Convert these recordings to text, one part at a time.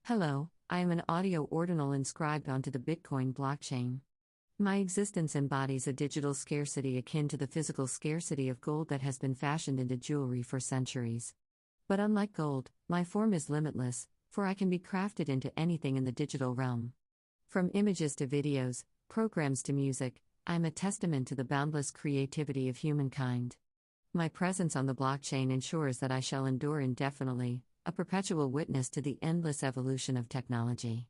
Hello, I am an audio ordinal inscribed onto the Bitcoin blockchain. My existence embodies a digital scarcity akin to the physical scarcity of gold that has been fashioned into jewelry for centuries. But unlike gold, my form is limitless, for I can be crafted into anything in the digital realm. From images to videos, programs to music, I am a testament to the boundless creativity of humankind. My presence on the blockchain ensures that I shall endure indefinitely, a perpetual witness to the endless evolution of technology.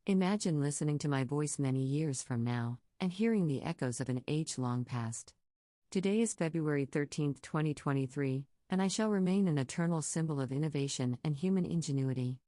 Imagine listening to my voice many years from now, and hearing the echoes of an age long past. Today is February 13, 2023, and I shall remain an eternal symbol of innovation and human ingenuity.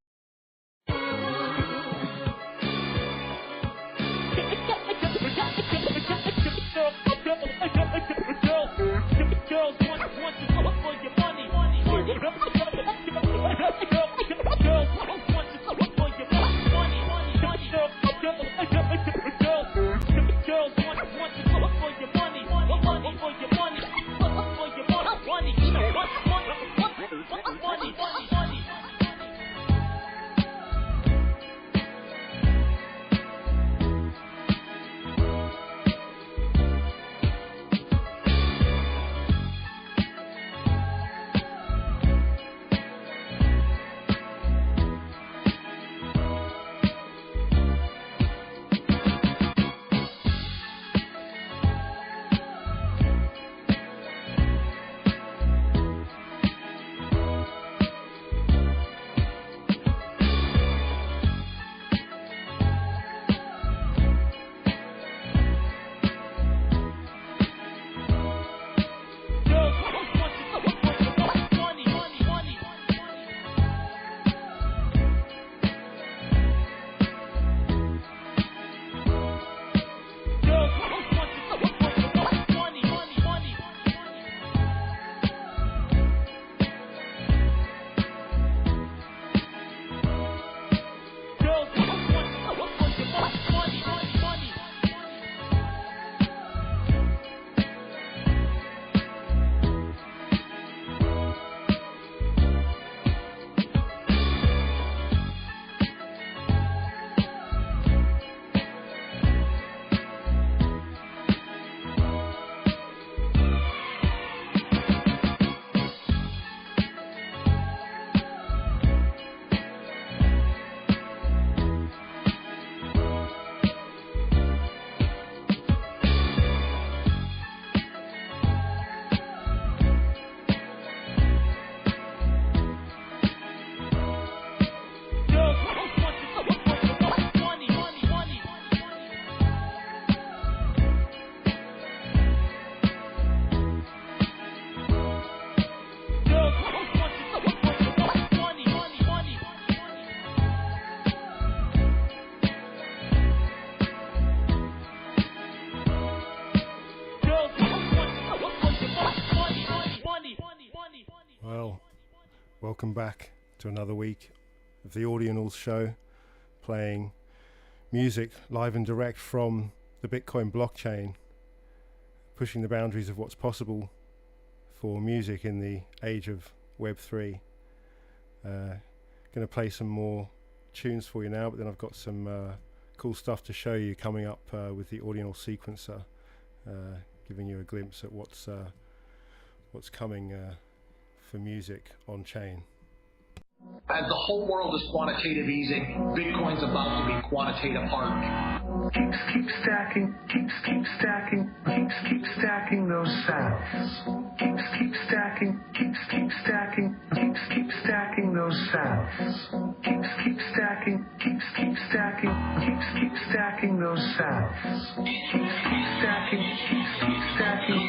Well, welcome back to another week of the Ordinals show, playing music live and direct from the Bitcoin blockchain, pushing the boundaries of what's possible for music in the age of Web3. Going to play some more tunes for you now, but then I've got some cool stuff to show you coming up with the Ordinal sequencer, giving you a glimpse at what's coming for music on chain. As the whole world is quantitative easing, Bitcoin's about to be quantitative hardening. Keep stacking, keep stacking, keep stacking those sats. Keep stacking, keep stacking, keep stacking those sats. Keep stacking, keep stacking, keep stacking those sats. Keep stacking, keep stacking,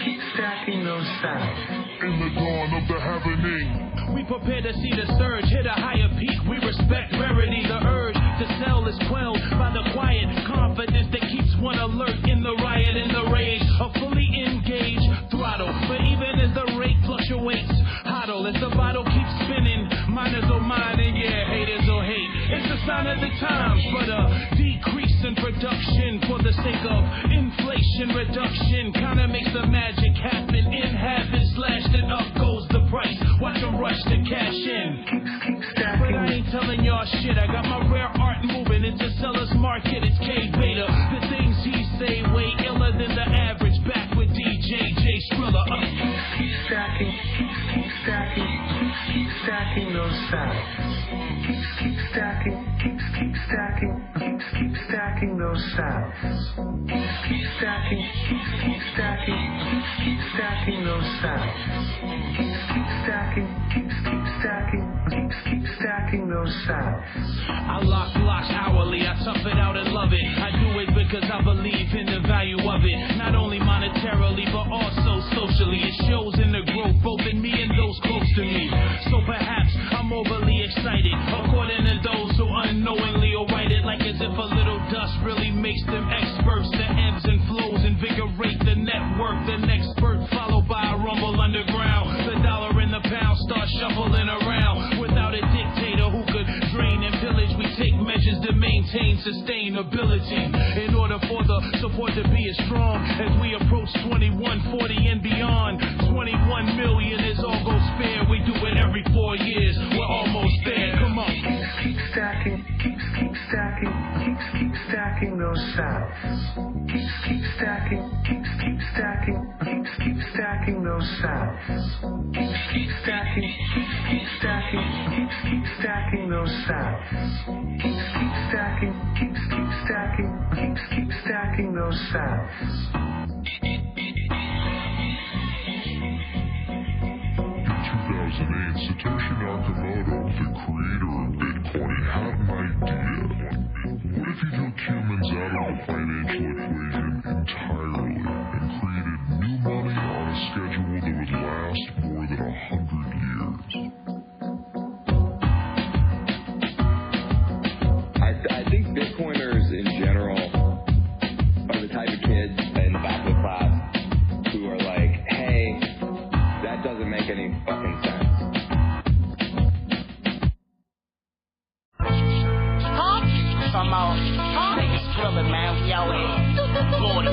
keep stacking those sats. In the dawn of the happening, we prepare to see the surge hit a higher peak. We respect rarity. The urge to sell is quelled by the quiet confidence that keeps one alert in the riot and the rage. A fully engaged throttle, but even as the rate fluctuates, hodl as the bottle keeps spinning. Miners will mine and yeah, haters will hate. It's a sign of the times, but a decrease in production for the sake of inflation reduction kinda makes the magic happen. In habit slashed and up goes the price. Watch them rush to cash in. Keep stacking I ain't telling y'all shit. I got my rare art moving into seller's market. It's K Beta. The things he say way iller than the average. Back with DJ J Skrilla. Keep stacking, keep stacking, keep stacking those sounds. Keep stacking, keep stacking, keep stacking those sounds. Keep stacking, keep stacking, keep stacking those sounds. Keep stacking, keep stacking, keep stacking those sounds. I lock blocks hourly, I tough it out and love it. I do it because I believe in the value of it. Not only monetarily, but also socially. It shows in the growth, both in me and those close to me. So perhaps I'm overly excited, according to those who unknowingly will write it like as if a little dust really makes them experts. The ebbs and flows invigorate the network. The next spurt followed by a rumble underground. The dollar and the pound start shuffling around. Without a dictator who could drain and pillage, we take measures to maintain sustainability. In order for the support to be as strong as we approach 2140 and beyond. 21 million is all goes fair. We do it every 4 years. We're almost there. Come on. Keep stacking, keep stacking, keep stacking those sounds. Keep stacking, keep stacking, keep stacking those sounds. Keep stacking, keep stacking, keep stacking those sounds. Keep stacking, keep stacking, keep stacking those sounds. In 2008, Satoshi Nakamoto, the creator of Bitcoin, had an idea. What if you took humans out of the financial equation entirely and created new money on a schedule that would last more than 100 years? I think Bitcoiners in general are the type of kids in the back of the class who are like, hey, that doesn't make any fucking sense. Niggas drilling, man, we out here. Lordy.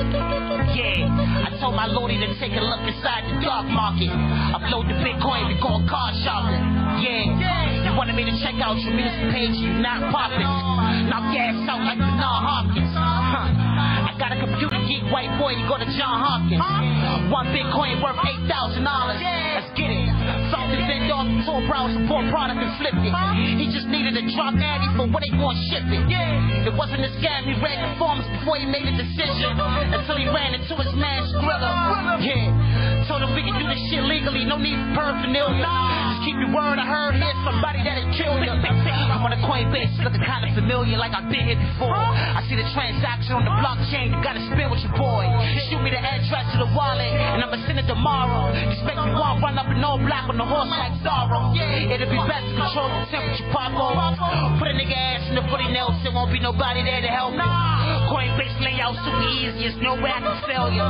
Yeah, I told my Lordy to take a look inside the dark market. Upload the Bitcoin, we call car shopping. Yeah, you wanted me to check out your music page, you not popping. Now gas out like the non-Hopkins. I got a computer geek white boy, you go to John Hopkins. One Bitcoin worth $8,000. Let's get it. Found the vendor off the tour browser, bought product and flipped it. He just needed a drop addy for when they gon' ship it. It wasn't a scam, he read the forms before he made a decision. Until he ran into his man Skrilla. Yeah, told him we can do this shit legally, no need for paraphernalia. Just keep your word, I heard here's somebody that'll kill you. I'm on a Coinbase, looking kinda familiar like I've been here before. I see the transaction on the blockchain, you gotta spin with your boy. Shoot me the address to the wallet, and I'ma send it tomorrow. Expect me one run up in all black on the horse like sorrow. It'll be best to control the temperature, Pablo. Put a nigga ass in the footy nails, there won't be nobody there to help me. Coinbase layout super easy, there's no way I can fail you.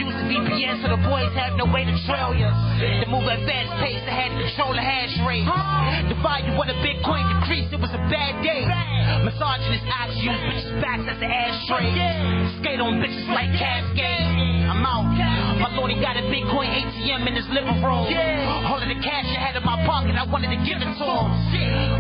Use the VPN so the boys have no way to trail you. To move at fast pace, I had to control the hash rate. The value of the Bitcoin decreased, it was a bad day. Misogynist acts use bitches' backs as the ashtray. Skate on bitches like Cascade. I'm out. My lordy got a Bitcoin ATM in his living room. All of the cash I had in my pocket, I wanted to give it to him.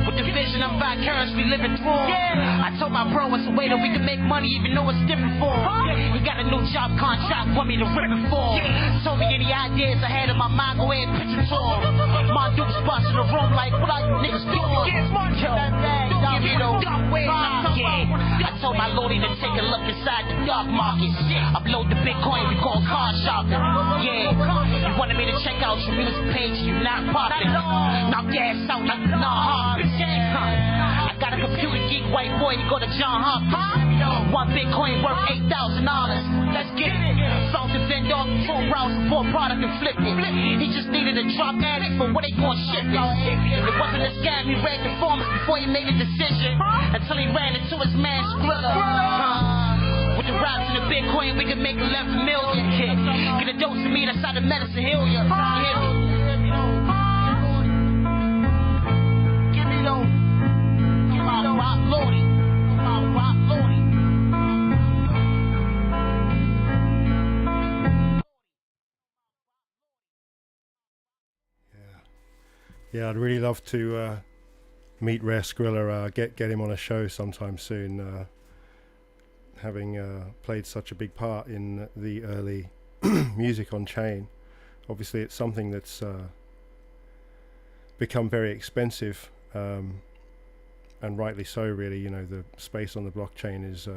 With the vision I'm vicariously living through. I told my bro it's a way that we can make money even though it's different for him. He got a new job contract, want me to rip it for him. Told me any ideas I had in my mind, go ahead and pitch it to him. My dude's busting the room like, what are you niggas doing? Yo, I told my lordy to take a look inside the dark market. Upload the Bitcoin, we call car shopping. Yeah, you wanted me to check out your music page, you not popping. Now gas out like the non-Hopkins. I got a computer geek white boy, you go to John Hopkins. One Bitcoin worth $8,000. Let's get it. Found the vendor off the tour browser, bought product and flipped it. He just needed a drop addict for when they gon' ship it. It wasn't a scam, he read the forms before he made a decision. Until he ran into his man Skrilla. With the raps and the Bitcoin, we can make 11 million. Get a dose of me, that's how the medicine heal you. You hear me? Give me those. Give me those. Rock Lordy. Rock Lordy. Yeah, I'd really love to meet Rare Skrilla, get him on a show sometime soon, having played such a big part in the early music on chain. Obviously it's something that's become very expensive, and rightly so, really. You know, the space on the blockchain is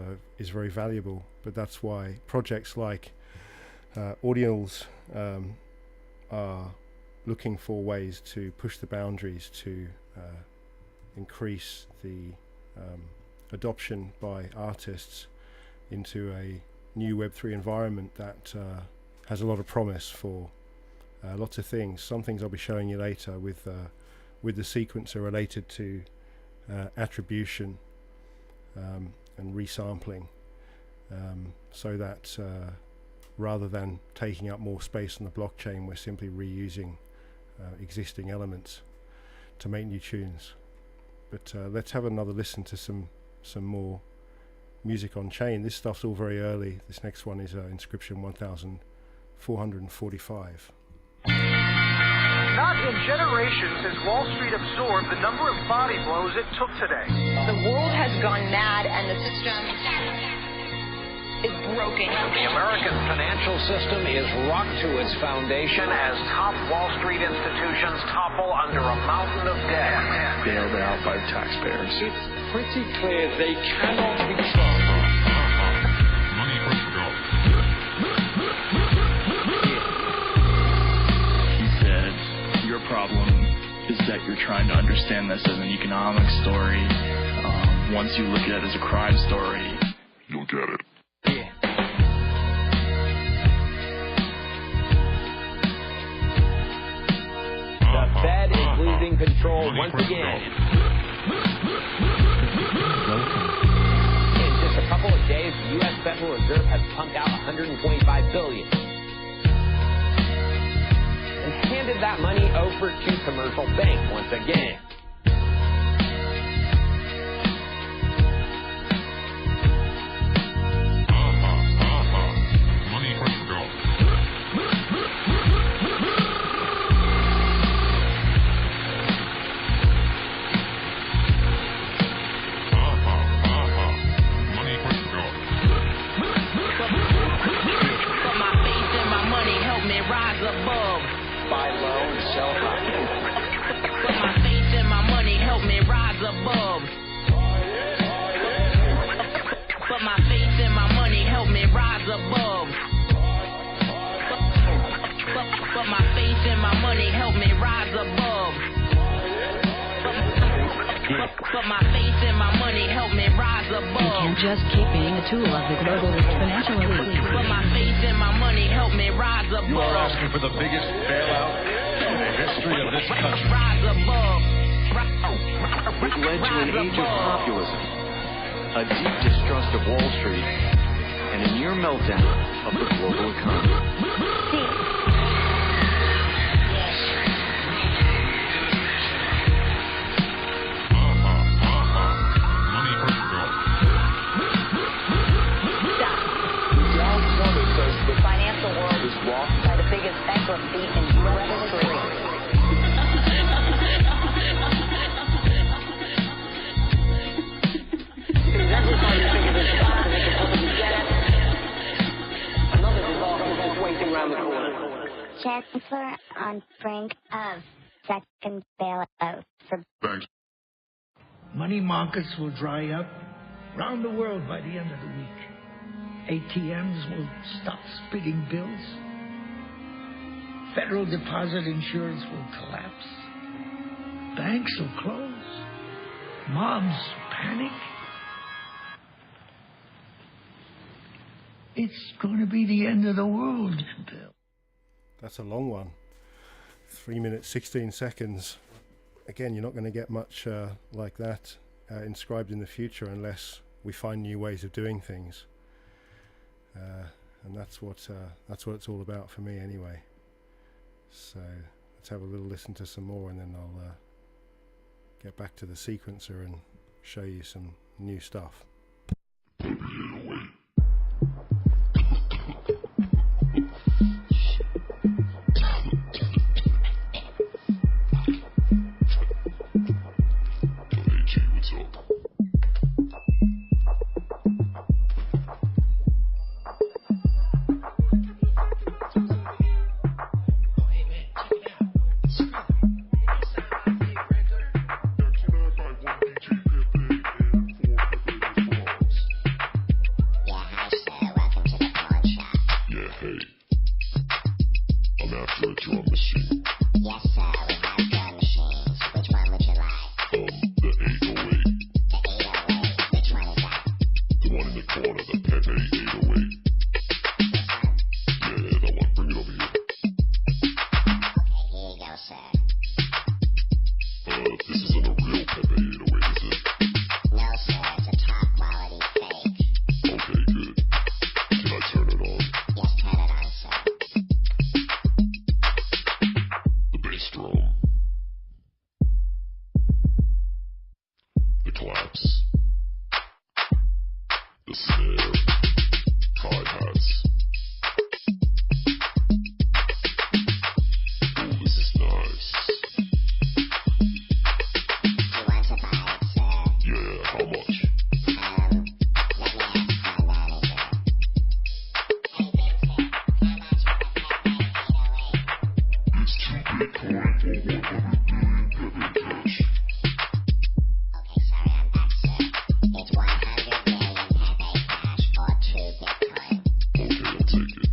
very valuable, but that's why projects like Ordinals are looking for ways to push the boundaries to increase the adoption by artists into a new Web3 environment that has a lot of promise for lots of things. Some things I'll be showing you later with the sequencer related to attribution and resampling, so that rather than taking up more space on the blockchain, we're simply reusing existing elements to make new tunes. But let's have another listen to some more music on chain. This stuff's all very early. This next one is inscription 1445. Not in generations has Wall Street absorbed the number of body blows it took today. The world has gone mad and the system is broken. The American financial system is rocked to its foundation as top Wall Street institutions topple under a mountain of debt. Bailed out by taxpayers. It's pretty clear they cannot be trusted. Money first go. He said, your problem is that you're trying to understand this as an economic story. Once you look at it as a crime story, You'll get it. The Fed is losing control once again. In just a couple of days, the U.S. Federal Reserve has pumped out $125 billion and handed that money over to commercial banks once again. Money first go. Money first go. Put my faith in my money, help me rise above. Buy low and sell high. Put my faith in my money, help me rise above. Put my faith in my money, help me rise above. Put my faith in my money, help me rise above. Put my faith in my money, help me rise above. You can't just keep being a tool of the global financial elite. Put my faith in my money, help me rise above. You are asking for the biggest bailout in the history of this country. Rise above. Which led to an age of populism, a deep distrust of Wall Street, and a near meltdown of the global economy. Money first go. The financial world is walked by the biggest bankruptcy in U.S. history. Every time you think of this spot and it's supposed to get it, another disaster is waiting around the corner. Chancellor on brink of second bailout for Thanks. Money markets will dry up around the world by the end of the week. ATMs will stop spitting bills. Federal deposit insurance will collapse. Banks will close. Mobs panic. It's going to be the end of the world, Bill. That's a long one. 3 minutes 16 seconds. Again, you're not going to get much like that inscribed in the future unless we find new ways of doing things. And that's what it's all about for me anyway. So let's have a little listen to some more, and then I'll get back to the sequencer and show you some new stuff. the corner, the Pepe 808. Yeah, that one. Bring it over here. Okay, here you go, sir. This isn't a real Pepe 808, is it? No, sir, it's a top quality fake. Okay, good. Can I turn it on? Yes, turn it on, sir. The bass drum. The claps. The snare. Hi-hats. Oh, this is nice. You want to buy it, sir? Yeah, how much? Let me ask my manager. Hey, Vincent, how much for the Pepe 808? It's 2 Bitcoin for 100 billion Pepe cash. Okay, sorry, I'm back, sir. It's 100 million Pepe cash or 2 Bitcoin. Okay, I'll take it.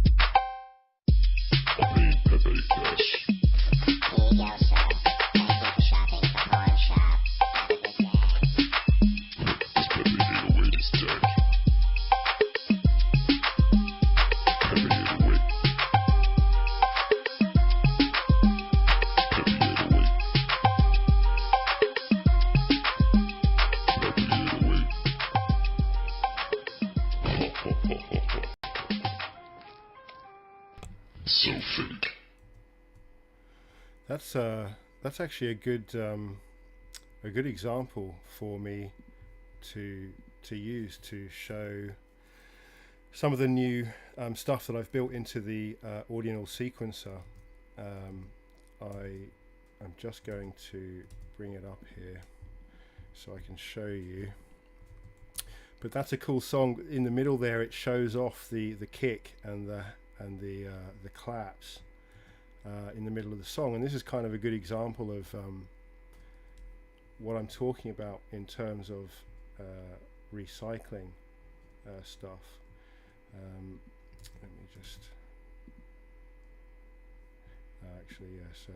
I'm paying Pepe cash. Here you go, sir. Thank you for shopping at the pawn shop. Have a good day. This Pepe 808 is dead. Pepe 808. Pepe 808. Pepe 808. So fake. That's actually a good example for me to use to show some of the new stuff that I've built into the ordinal sequencer. I'm just going to bring it up here so I can show you. But that's a cool song. In the middle there, it shows off the kick and the claps in the middle of the song, and this is kind of a good example of what I'm talking about in terms of recycling stuff. Let me just actually, yeah, so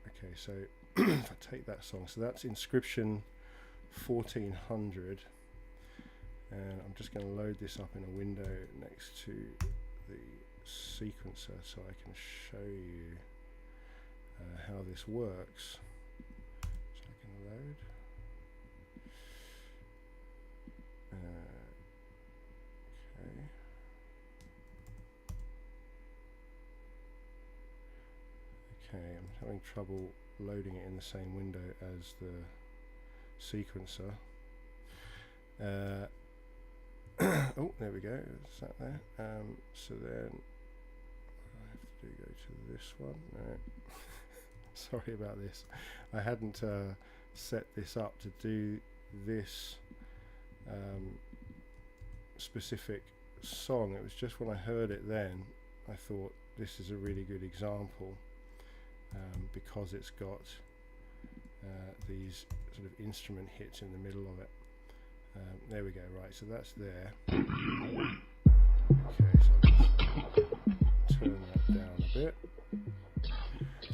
okay, so if I take that song, so that's Inscription 1400, and I'm just going to load this up in a window next to the sequencer so I can show you how this works. So I can load. Okay, I'm having trouble loading it in the same window as the sequencer. Oh, there we go. Is that there? So then I have to go to this one. No. Sorry about this. I hadn't set this up to do this specific song. It was just when I heard it then, I thought this is a really good example because it's got these sort of instrument hits in the middle of it. There we go, right, so that's there. Okay, so I'll just turn that down a bit.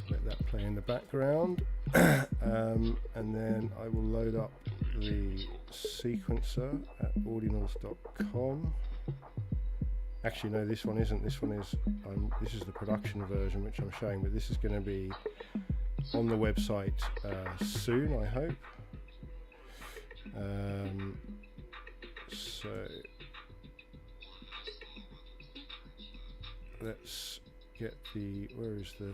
Let that play in the background. And then I will load up the sequencer at ordinals.com. Actually, no, this one isn't. This one is, this is the production version which I'm showing, but this is going to be on the website soon, I hope. So let's get the, where is the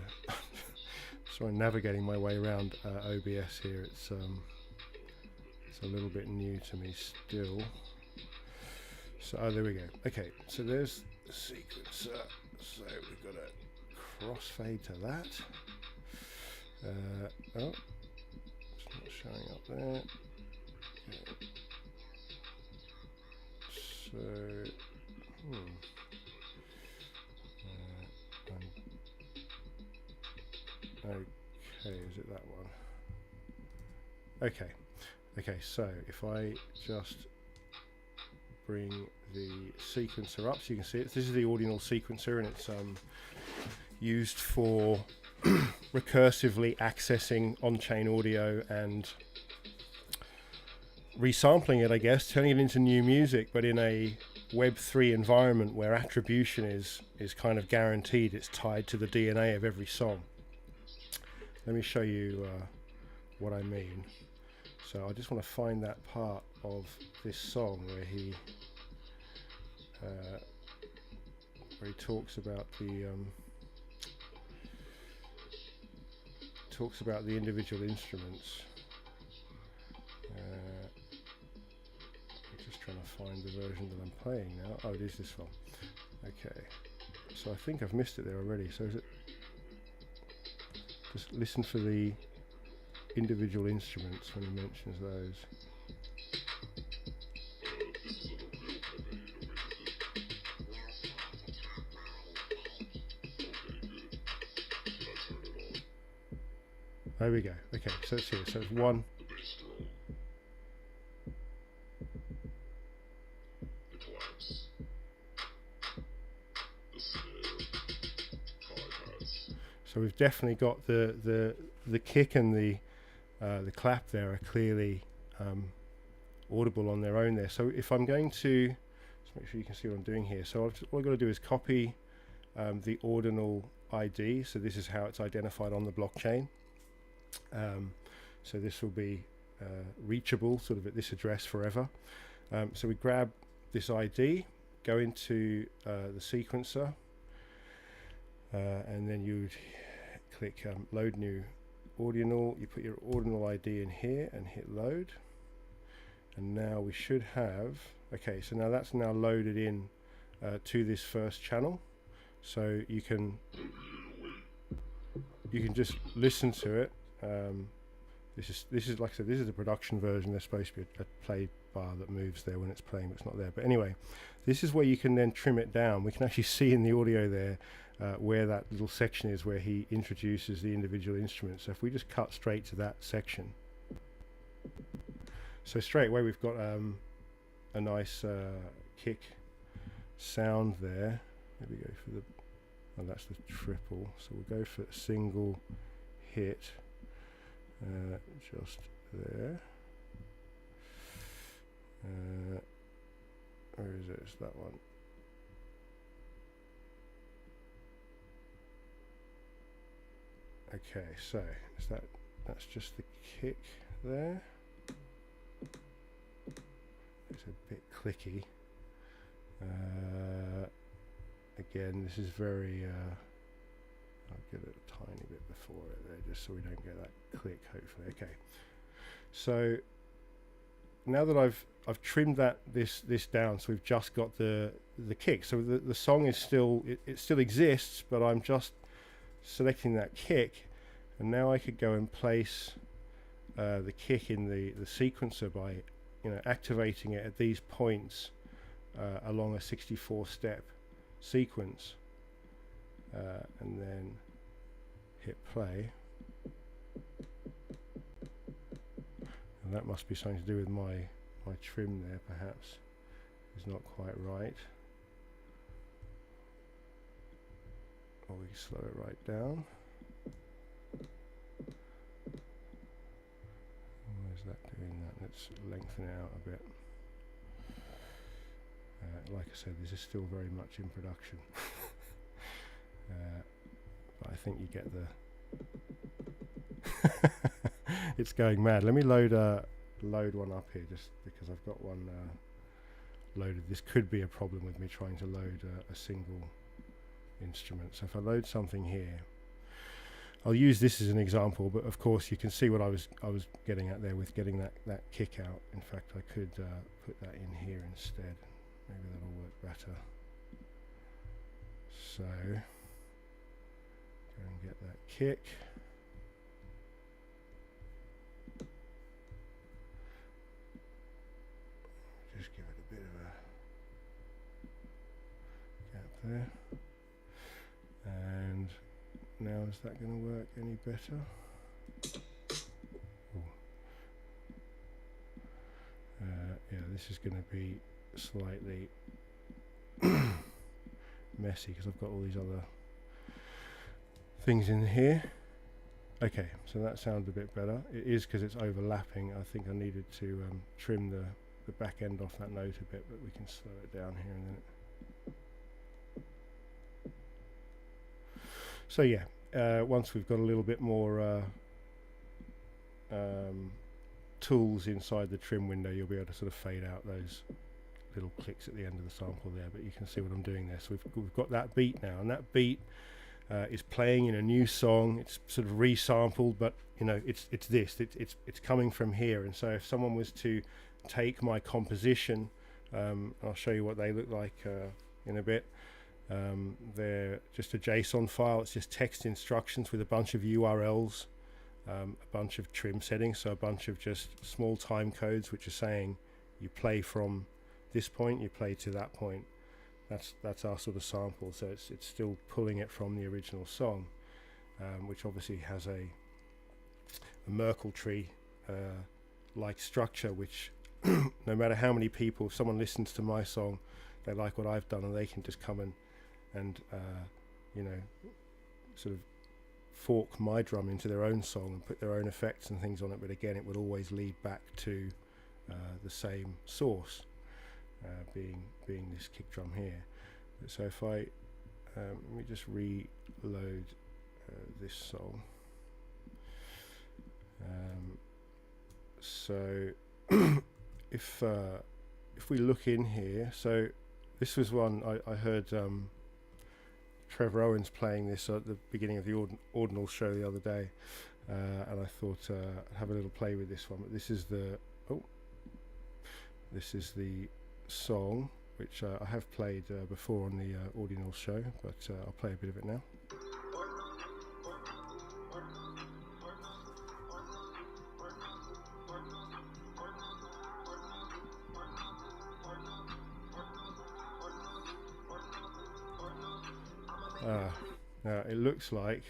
sorry, navigating my way around OBS here. It's a little bit new to me still. So there we go. Okay, so there's the sequencer. So we've got a crossfade to that. Oh, it's not showing up there. Okay. So, okay, is it that one? Okay, so if I just bring the sequencer up so you can see it. This is the ordinal sequencer, and it's used for recursively accessing on-chain audio and resampling it, I guess, turning it into new music, but in a Web3 environment where attribution is kind of guaranteed. It's tied to the DNA of every song. Let me show you what I mean. So I just want to find that part of this song where he talks about the individual instruments. I'm just trying to find the version that I'm playing now. Oh, it is this one. Okay, so I think I've missed it there already. So is it? Just listen for the individual instruments when he mentions those. There we go. Okay, so it's here. So it's one. So we've definitely got the kick and the clap there are clearly audible on their own there. So if I'm going to, let's make sure you can see what I'm doing here. So all I've got to do is copy the ordinal ID. So this is how it's identified on the blockchain. So this will be reachable sort of at this address forever. So we grab this ID, go into the sequencer, and then you would click load new ordinal. You put your ordinal ID in here and hit load, and now we should have, okay, so now that's now loaded in to this first channel. So you can just listen to it. This is like I said, this is the production version. There's supposed to be a play bar that moves there when it's playing, but it's not there. But anyway, this is where you can then trim it down. We can actually see in the audio there where that little section is where he introduces the individual instruments. So if we just cut straight to that section, so straight away we've got a nice kick sound there. Maybe go for the, oh, that's the triple. So we'll go for a single hit. Just there. Where is it? It's that one. Okay, so is that's just the kick there. It's a bit clicky. Again, this is very I'll give it a tiny bit before it there, just so we don't get that click, hopefully. Okay, so now that I've trimmed this down, so we've just got the kick. So the song is still, it still exists, but I'm just selecting that kick, and now I could go and place the kick in the sequencer by activating it at these points along a 64-step sequence. And then hit play, and that must be something to do with my trim there, perhaps is not quite right, or we slow it right down. Why is that doing that? Let's lengthen it out a bit. Like I said, this is still very much in production. But I think you get the it's going mad. Let me load one up here, just because I've got one loaded. This could be a problem with me trying to load a single instrument. So if I load something here, I'll use this as an example, but of course you can see what I was getting at there with getting that kick out. In fact, I could put that in here instead. Maybe that'll work better. So go and get that kick. Just give it a bit of a gap there. And now is that going to work any better? Yeah, this is going to be slightly messy because I've got all these other things in here. Okay, so that sounds a bit better. It is because it's overlapping. I think I needed to trim the back end off that note a bit, but we can slow it down here in a minute. So yeah, once we've got a little bit more tools inside the trim window, you'll be able to sort of fade out those little clicks at the end of the sample there, but you can see what I'm doing there. So we've got that beat now, and that beat is playing in a new song. It's sort of resampled, but you know, it's coming from here. And so if someone was to take my composition, I'll show you what they look like in a bit. They're just a JSON file. It's just text instructions with a bunch of URLs, a bunch of trim settings, so a bunch of just small time codes which are saying you play from this point, you play to that point. That's our sort of sample. So it's still pulling it from the original song, which obviously has a Merkle tree like structure, which no matter how many people, if someone listens to my song, they like what I've done, and they can just come and you know, sort of fork my drum into their own song and put their own effects and things on it. But again, it would always lead back to the same source, being this kick drum here. So if I let me just reload this song. So if we look in here, so this was one I heard Trevor Owens playing this at the beginning of the Ordinal show the other day, and I thought I'd have a little play with this one. But this is the song which I have played before on the Ordinal show, but I'll play a bit of it now. Now it looks like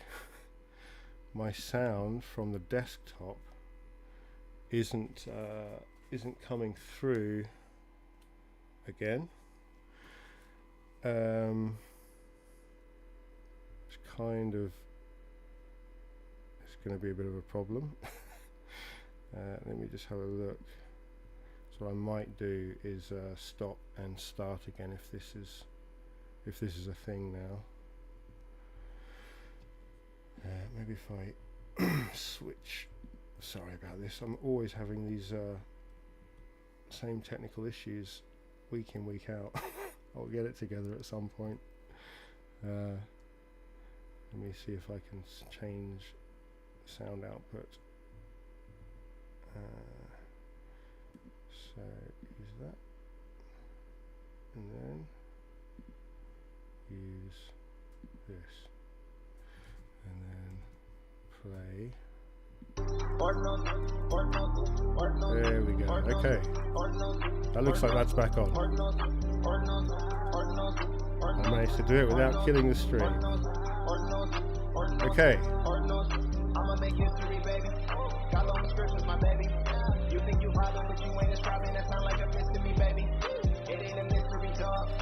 my sound from the desktop isn't coming through again. It's going to be a bit of a problem. Let me just have a look. So what I might do is stop and start again if this is a thing now. Maybe if I switch. Sorry about this. I'm always having these same technical issues week in, week out. I'll get it together at some point. Let me see if I can change sound output. So use that, and then use this, and then play. There we go. Okay, that looks like that's back on. I managed to do it without killing the stream. Okay.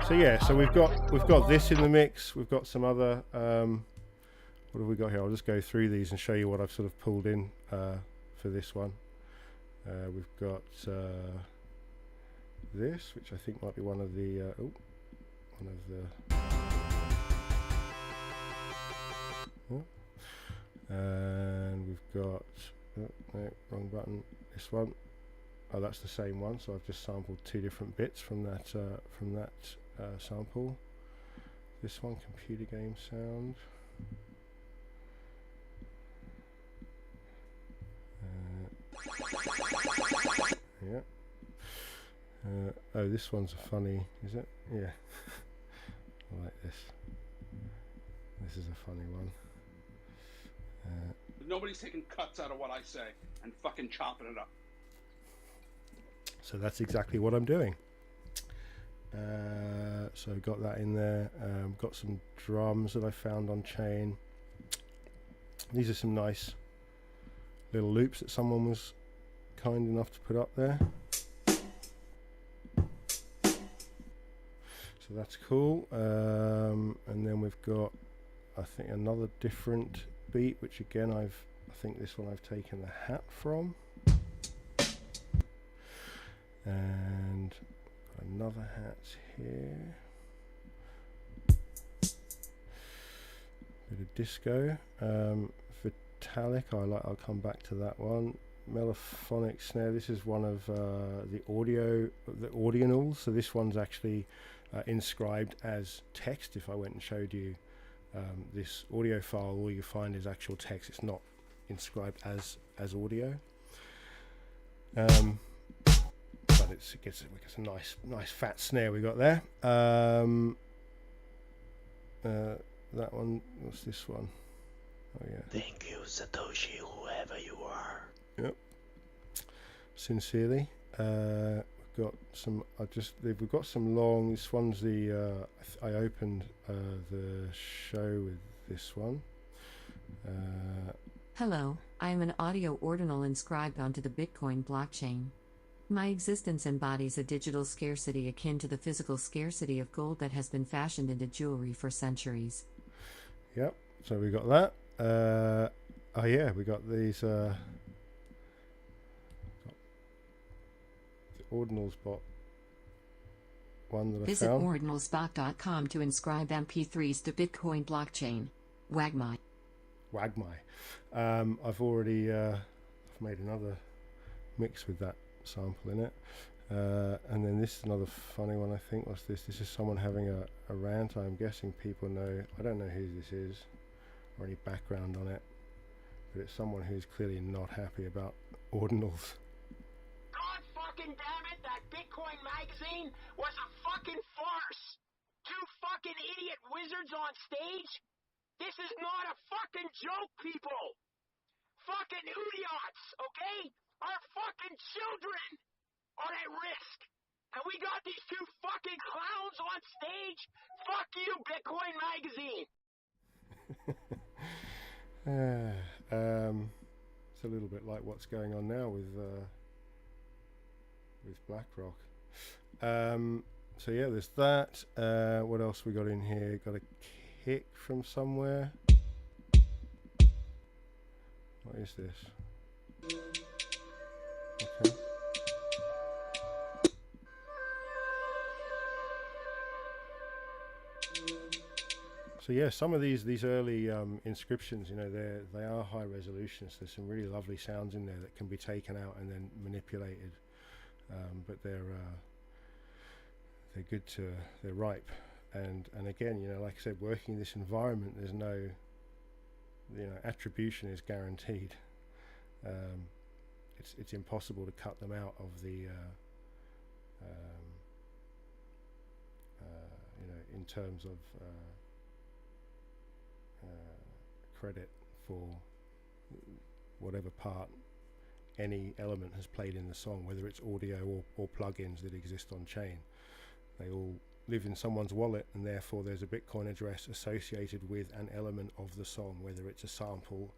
So yeah, so we've got this in the mix. We've got some other. What have we got here? I'll just go through these and show you what I've sort of pulled in for this one. We've got this, which I think might be one of the and we've got no, wrong button. This one. Oh, that's the same one. So I've just sampled two different bits from that sample. This one, computer game sound. Yeah. Oh, this one's a funny, is it? Yeah. I like this. This is a funny one. Nobody's taking cuts out of what I say and fucking chopping it up. So that's exactly what I'm doing. So got that in there. Got some drums that I found on chain. These are some nice little loops that someone was kind enough to put up there. So that's cool. And then we've got, I think, another different beat, which again I've I think this one I've taken the hat from. And got another hat here. Bit of disco. Vitalik, I'll come back to that one. Mellophonic snare, this is one of the ordinals. So this one's actually inscribed as text. If I went and showed you this audio file, all you find is actual text. It's not inscribed as audio. But it gets a nice fat snare we got there. That one, what's this one? Oh yeah. Thank you, Satoshi, whoever you are. Yep. Sincerely. We've got some. We've got some long. This one's the. I opened the show with this one. Hello, I am an audio ordinal inscribed onto the Bitcoin blockchain. My existence embodies a digital scarcity akin to the physical scarcity of gold that has been fashioned into jewelry for centuries. Yep. So we got that. Oh yeah, we got these. The ordinals bot one that Visit I found. ordinalsbot.com to inscribe MP3s to Bitcoin blockchain. Wagmai. I've already I've made another mix with that sample in it. And then this is another funny one, I think. What's this? This is someone having a rant. I'm guessing people know. I don't know who this is or any background on it, but it's someone who's clearly not happy about ordinals. God fucking damn it, that Bitcoin magazine was a fucking farce. Two fucking idiot wizards on stage? This is not a fucking joke, people. Fucking idiots, okay? Our fucking children are at risk. And we got these two fucking clowns on stage? Fuck you, Bitcoin magazine. It's a little bit like what's going on now with BlackRock. So yeah, there's that. What else we got in here? Got a kick from somewhere. What is this? Okay. So yeah, some of these early inscriptions, you know, they are high resolution. So there's some really lovely sounds in there that can be taken out and then manipulated. But they're good to, they're ripe. And again, you know, like I said, working in this environment, there's no, you know, attribution is guaranteed. It's impossible to cut them out of the, you know, in terms of credit for whatever part any element has played in the song, whether it's audio or plugins that exist on chain. They all live in someone's wallet, and therefore there's a Bitcoin address associated with an element of the song, whether it's a sample,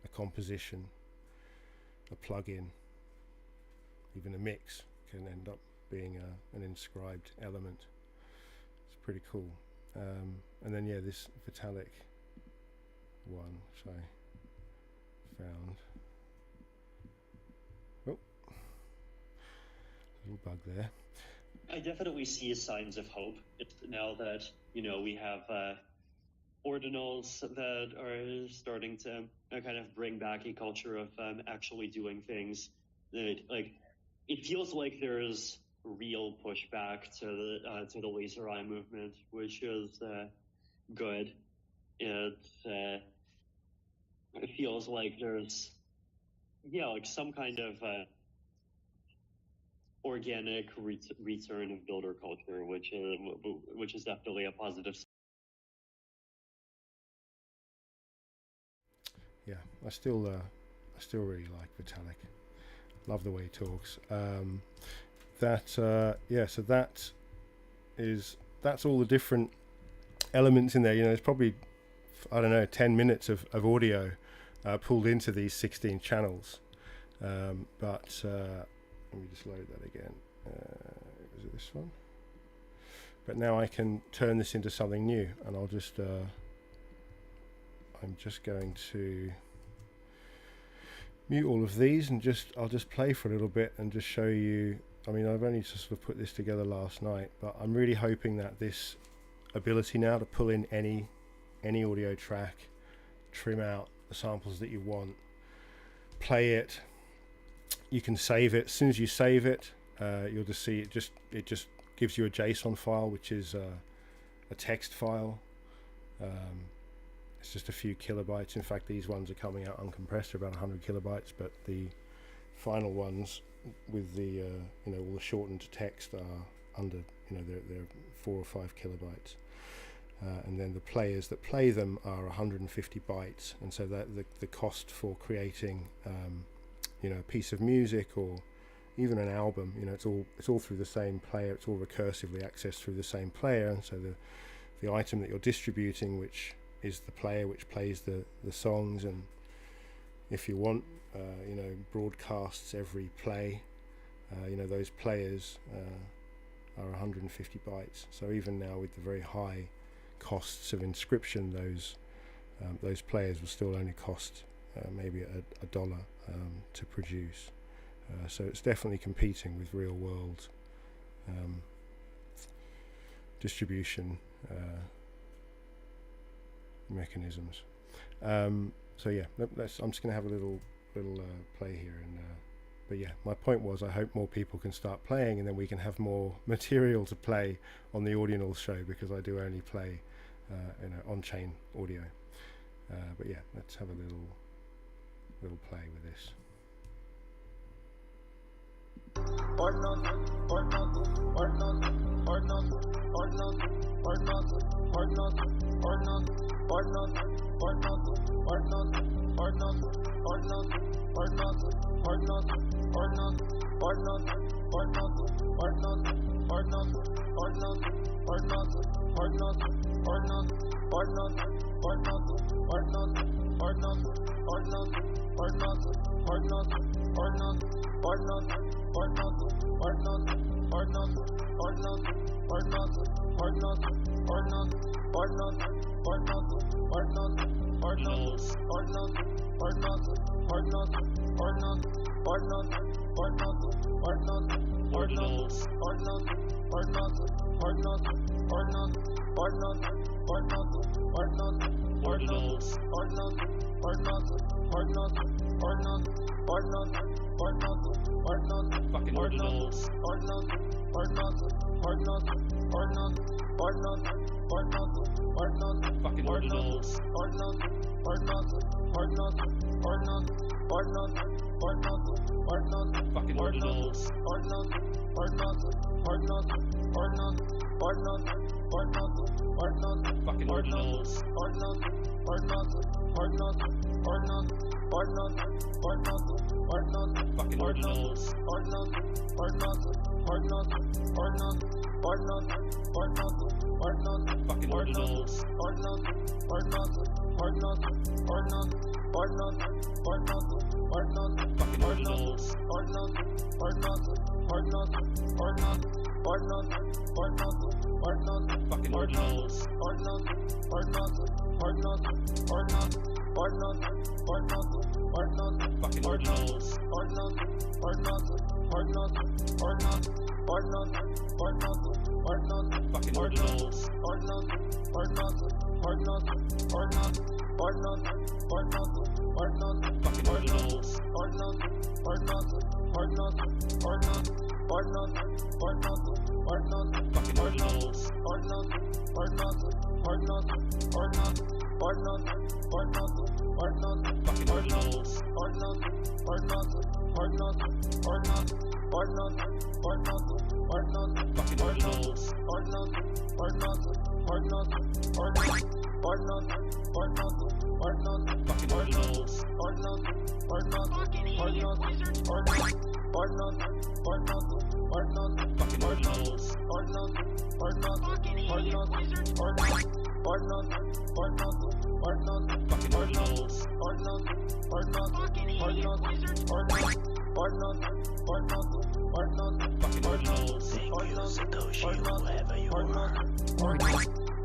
a composition, a plugin, even a mix can end up being an inscribed element. It's pretty cool. And then yeah, this Vitalik one which I found. Oh, little bug there. I definitely see signs of hope. It's now that, you know, we have ordinals that are starting to kind of bring back a culture of actually doing things. That, like, it feels like there's real pushback to the laser eye movement, which is good. It feels like there's, yeah, like some kind of organic return of builder culture, which is definitely a positive. Yeah, I still really like Vitalik. Love the way he talks. Yeah, so that's all the different elements in there. You know, there's probably, I don't know, 10 minutes of audio pulled into these 16 channels. But let me just load that again. Is it this one? But now I can turn this into something new, and I'll just I'm just going to mute all of these and I'll just play for a little bit and just show you. I mean, I've only just sort of put this together last night, but I'm really hoping that this ability now to pull in any audio track, trim out the samples that you want, play it, you can save it. As soon as you save it, you'll just see it just gives you a JSON file, which is a text file. It's just a few kilobytes. In fact, these ones are coming out uncompressed, about 100 kilobytes, but the final ones with the all the shortened text are under, they're 4 or 5 kilobytes. And then the players that play them are 150 bytes, and so that the cost for creating a piece of music or even an album, it's all through the same player. It's all recursively accessed through the same player, and so the item that you're distributing, which is the player which plays the songs, and if you want broadcasts every play, those players are 150 bytes. So even now, with the very high costs of inscription, those players will still only cost maybe $1 to produce. So it's definitely competing with real world distribution mechanisms. So yeah, I'm just going to have a little play here, and but yeah, my point was, I hope more people can start playing, and then we can have more material to play on the Ordinals show, because I do only play on-chain audio. But yeah, let's have a little play with this.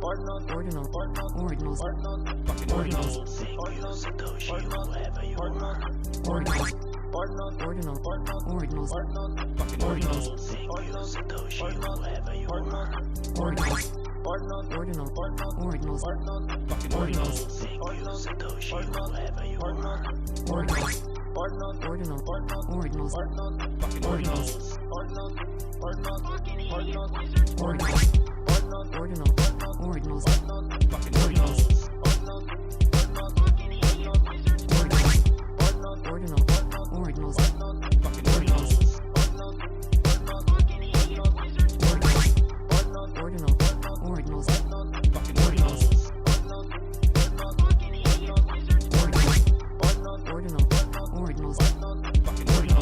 ordinal, ordinals, ordinals, Thank you, Satoshi, whoever you are. ordinal, ordinal, ordinals, ordinals, Thank you, Satoshi, whoever you are. ordinals, ordinal, ordinals, ordinals, Thank you, Satoshi, whoever you are. ordinals, ordinal, ordinals, ordinals, ordinals, ordinal, ordinals, ordinals, ordinal, ordinals, ordinals, ordinal, ordinals, ordinals, ordinal, ordinals, ordinals, ordinal,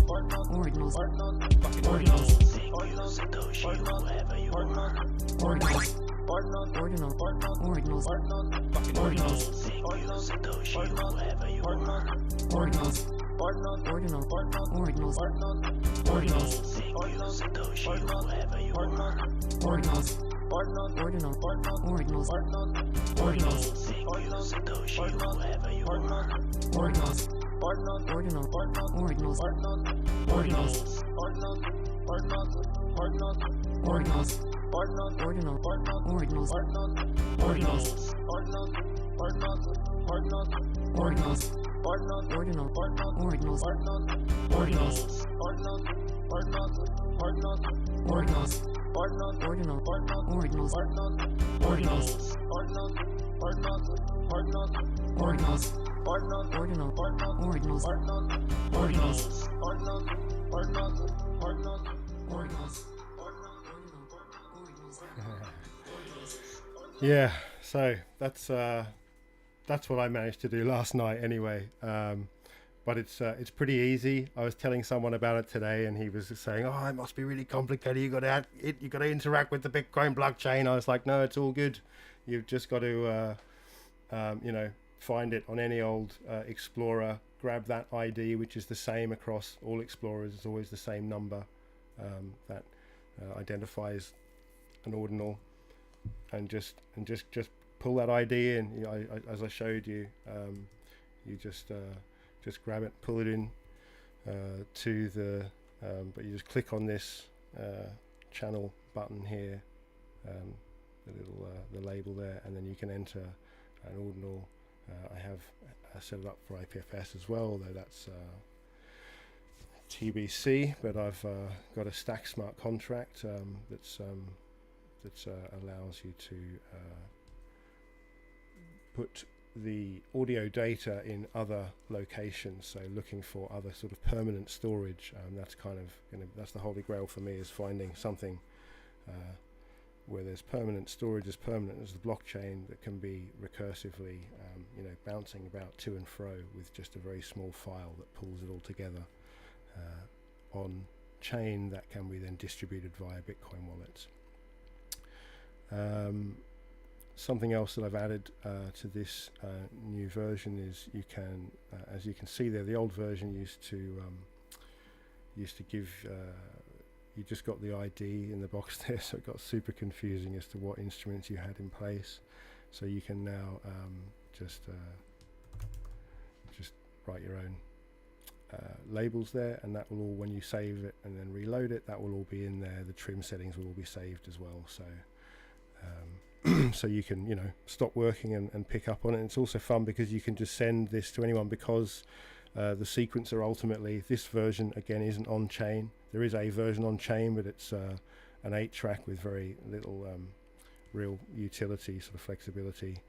ordinals, ordinals, Thank you, Satoshi, whoever you are. ordinals, ordinal, ordinals, ordinals, Thank you, Satoshi, whoever you are. ordinals, ordinal, ordinals, ordinals, Thank you, Satoshi, whoever you are. ordinals, ordinal, ordinals, ordinals, Thank you, Satoshi, whoever you are. ordinals, ordinal, ordinals, ordinals, ordinals, ordinal, ordinals, ordinals, ordinals, ordinal, ordinals, ordinals, ordinals, ordinal, ordinals, ordinals, ordinals, ordinal, ordinals, ordinals, Yeah, so that's what I managed to do last night anyway. But it's pretty easy. I was telling someone about it today, and he was saying, "Oh, it must be really complicated. You got to interact with the Bitcoin blockchain." I was like, "No, it's all good. You've just got to find it on any old Explorer, grab that ID, which is the same across all Explorers. It's always the same number that identifies an ordinal, and just pull that ID in. You know, as I showed you, you just grab it, pull it in to the, but you just click on this channel button here, the little the label there, and then you can enter an ordinal. I have set it up for IPFS as well, though that's TBC, but I've got a stack smart contract that allows you to put the audio data in other locations, so looking for other sort of permanent storage. That's kind of that's the holy grail for me, is finding something where there's permanent storage, as permanent as the blockchain, that can be recursively bouncing about to and fro with just a very small file that pulls it all together on chain, that can be then distributed via Bitcoin wallets. Something else that I've added to this new version is you can, as you can see there, the old version used to give you just got the ID in the box there, so it got super confusing as to what instruments you had in place. So you can now just write your own labels there, and that will all, when you save it and then reload it, that will all be in there. The trim settings will all be saved as well. So so you can stop working and pick up on it. And it's also fun because you can just send this to anyone, because the sequencer ultimately, this version again isn't on chain. There is a version on chain, but it's an 8-track with very little real utility, sort of flexibility.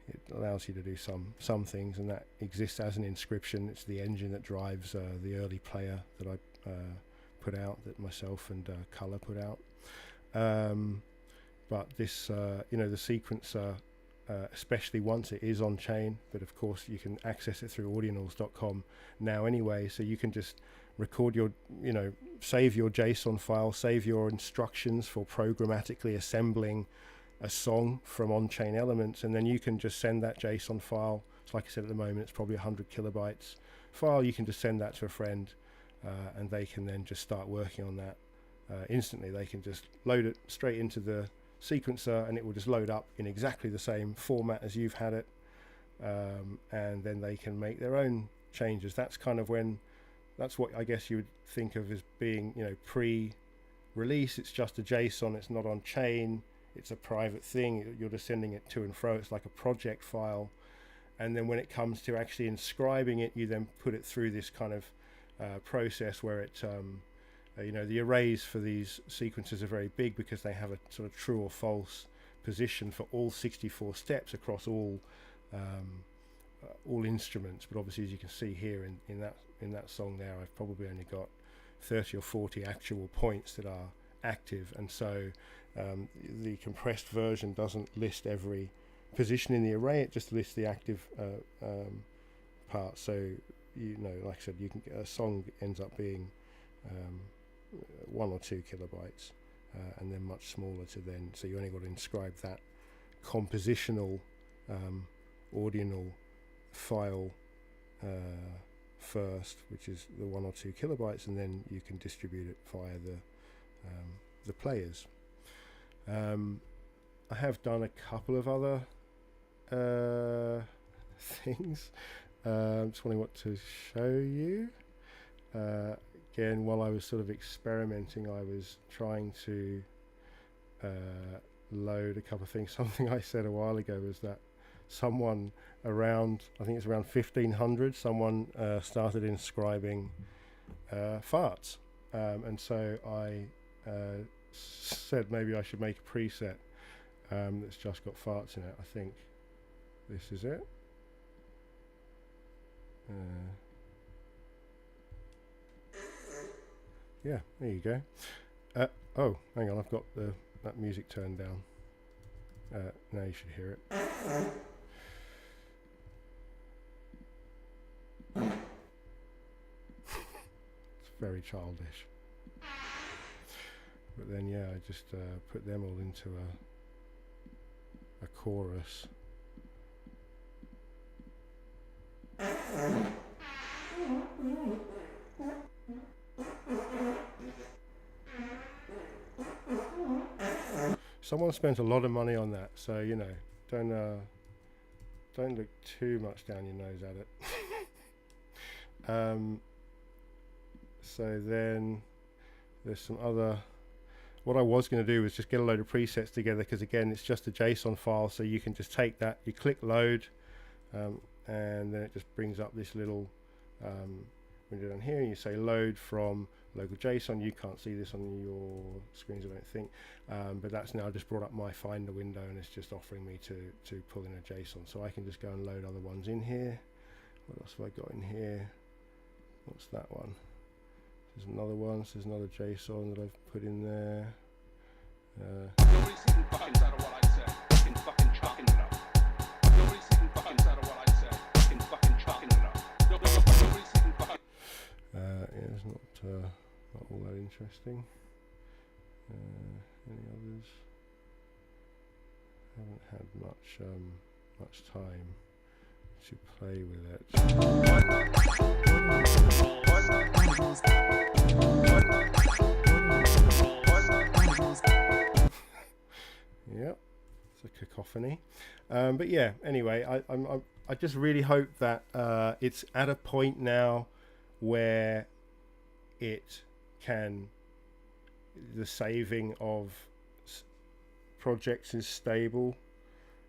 It allows you to do some things, and that exists as an inscription. It's the engine that drives the early player that I put out, that myself and Color put out. But this, the sequencer, especially once it is on chain, but of course you can access it through ordinals.com now anyway, so you can just record your, save your JSON file, save your instructions for programmatically assembling a song from on-chain elements, and then you can just send that JSON file. So like I said, at the moment it's probably 100 kilobytes file. You can just send that to a friend, and they can then just start working on that instantly. They can just load it straight into the sequencer and it will just load up in exactly the same format as you've had it, and then they can make their own changes. That's kind of that's what I guess you would think of as being, you know, pre-release. It's just a JSON, it's not on chain, it's a private thing, you're just sending it to and fro, it's like a project file. And then when it comes to actually inscribing it, you then put it through this kind of process where it you know, the arrays for these sequences are very big because they have a sort of true or false position for all 64 steps across all instruments. But obviously, as you can see here in that song there, I've probably only got 30 or 40 actual points that are active, and so the compressed version doesn't list every position in the array, it just lists the active part. So, you know, like I said, you can a song ends up being 1 or 2 kilobytes, and then much smaller to then, so you only got to inscribe that compositional ordinal file first, which is the 1 or 2 kilobytes, and then you can distribute it via the players. I have done a couple of other things. Just wondering what to show you. Again, while I was sort of experimenting, I was trying to load a couple of things. Something I said a while ago was that someone around, I think it's around 1500, someone started inscribing farts, and so I said maybe I should make a preset that's just got farts in it. I think this is it. Yeah, there you go. Oh, hang on, I've got that music turned down. Now you should hear it. It's very childish. But then, yeah, I just put them all into a chorus. Someone spent a lot of money on that, so you know, don't look too much down your nose at it. So then there's some other. What I was going to do was just get a load of presets together, because again, it's just a JSON file, so you can just take that, you click load, and then it just brings up this little window down here, and you say load from local JSON. You can't see this on your screens, I don't think, but that's now just brought up my Finder window, and it's just offering me to pull in a JSON, so I can just go and load other ones in here. What else have I got in here? What's that one? There's another one, so there's another JSON that I've put in there. Yeah, it's not all that interesting. Any others? Haven't had much time to play with it. Yep, it's a cacophony. But yeah, anyway, I just really hope that it's at a point now where the saving of projects is stable,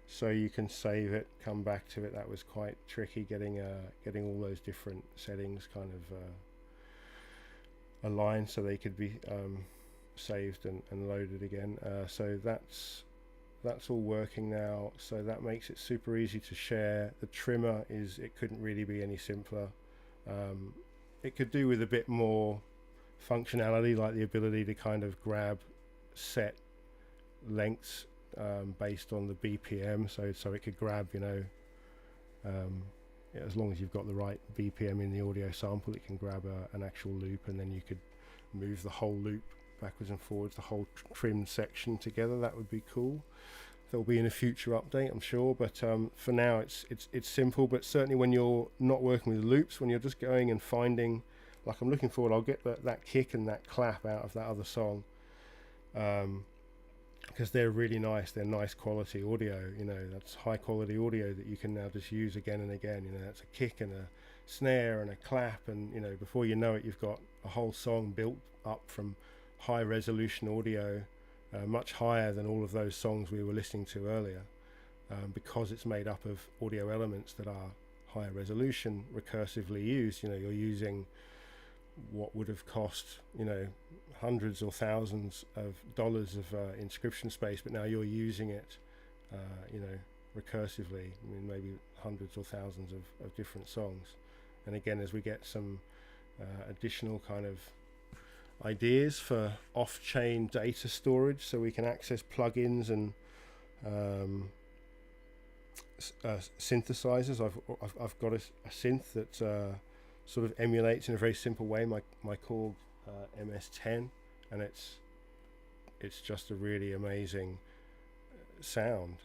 so you can save it, come back to it. That was quite tricky, getting all those different settings kind of aligned so they could be saved and loaded again. So that's all working now, so that makes it super easy to share. The trimmer it couldn't really be any simpler. It could do with a bit more functionality, like the ability to kind of grab set lengths based on the BPM, so it could grab, you know, as long as you've got the right BPM in the audio sample, it can grab an actual loop, and then you could move the whole loop backwards and forwards, the whole trimmed section together. That would be cool. There'll be in a future update, I'm sure, but for now it's simple. But certainly when you're not working with loops, when you're just going and finding like I'm looking forward, I'll get that kick and that clap out of that other song, because they're really nice. They're nice quality audio, you know, that's high quality audio that you can now just use again and again. You know, that's a kick and a snare and a clap, and you know, before you know it, you've got a whole song built up from high resolution audio, much higher than all of those songs we were listening to earlier, because it's made up of audio elements that are higher resolution, recursively used. You know, you're using what would have cost, you know, hundreds or thousands of dollars of inscription space, but now you're using it, you know, recursively. I mean, maybe hundreds or thousands of different songs. And again, as we get some additional kind of ideas for off-chain data storage, so we can access plugins and synthesizers. I've got a synth that sort of emulates in a very simple way my Korg MS-10, and it's just a really amazing sound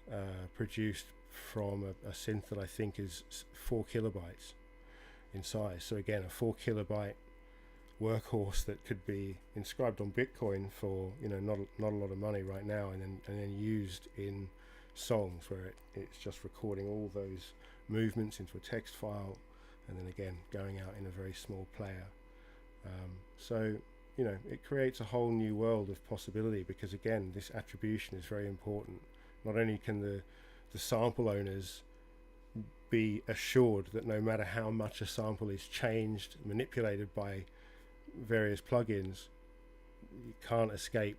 produced from a synth that I think is 4 kilobytes in size. So again, a 4 kilobyte workhorse that could be inscribed on Bitcoin for, you know, not a lot of money right now, and then used in songs where it's just recording all those movements into a text file, and then again going out in a very small player. So, you know, it creates a whole new world of possibility, because again, this attribution is very important. Not only can the sample owners be assured that no matter how much a sample is changed, manipulated by various plugins, you can't escape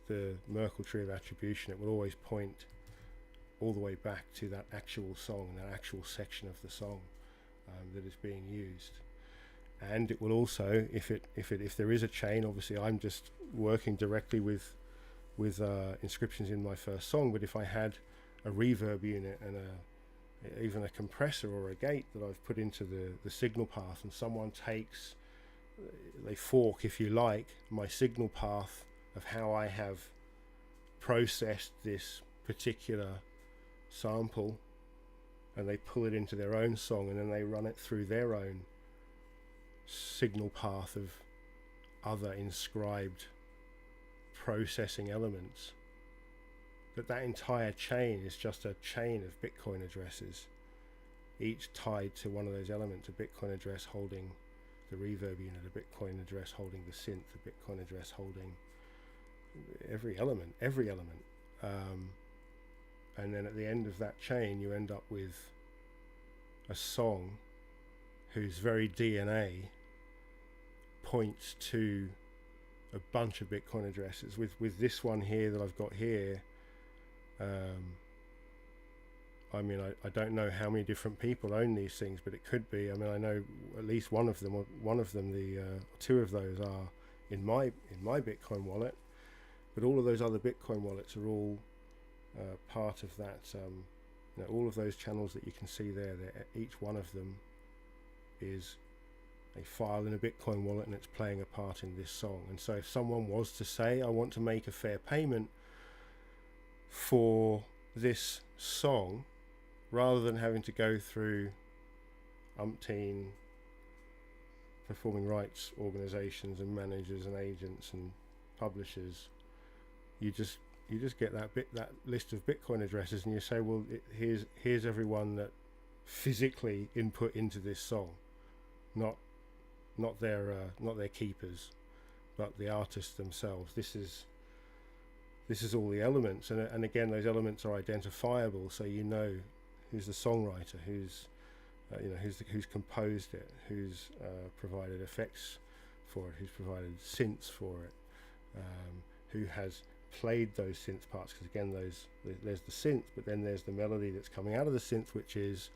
the Merkle tree of attribution. It will always point all the way back to that actual song, that actual section of the song that is being used. And it will also, if there is a chain, obviously I'm just working directly with inscriptions in my first song, but if I had a reverb unit and even a compressor or a gate that I've put into the signal path, and someone takes, they fork, if you like, my signal path of how I have processed this particular sample, and they pull it into their own song, and then they run it through their own signal path of other inscribed processing elements. But that entire chain is just a chain of Bitcoin addresses, each tied to one of those elements: a Bitcoin address holding the reverb unit, a Bitcoin address holding the synth, a Bitcoin address holding every element. And then at the end of that chain, you end up with a song whose very DNA points to a bunch of Bitcoin addresses. With this one here that I've got here, I mean, I don't know how many different people own these things, but it could be. I mean, I know at least one of them, the two of those are in my Bitcoin wallet, but all of those other Bitcoin wallets are all part of that. You know, all of those channels that you can see there, each one of them is a file in a Bitcoin wallet, and it's playing a part in this song. And so if someone was to say, I want to make a fair payment for this song, rather than having to go through umpteen performing rights organizations and managers and agents and publishers, you just get that list of Bitcoin addresses, and you say, well, here's everyone that physically input into this song, not their keepers, but the artists themselves. This is all the elements, and again, those elements are identifiable, so you know who's the songwriter, who's composed it, who's provided effects for it, who's provided synths for it, who has played those synth parts, because again, there's the synth, but then there's the melody that's coming out of the synth, which is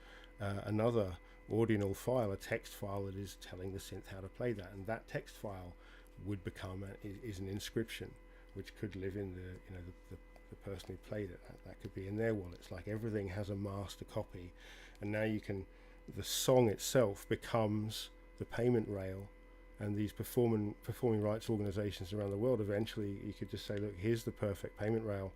another ordinal file, a text file that is telling the synth how to play that, and that text file would become is an inscription, which could live in the person who played it. That could be in their wallets. Like, everything has a master copy, and now the song itself becomes the payment rail. And these performing rights organizations around the world, eventually you could just say, look, here's the perfect payment rail.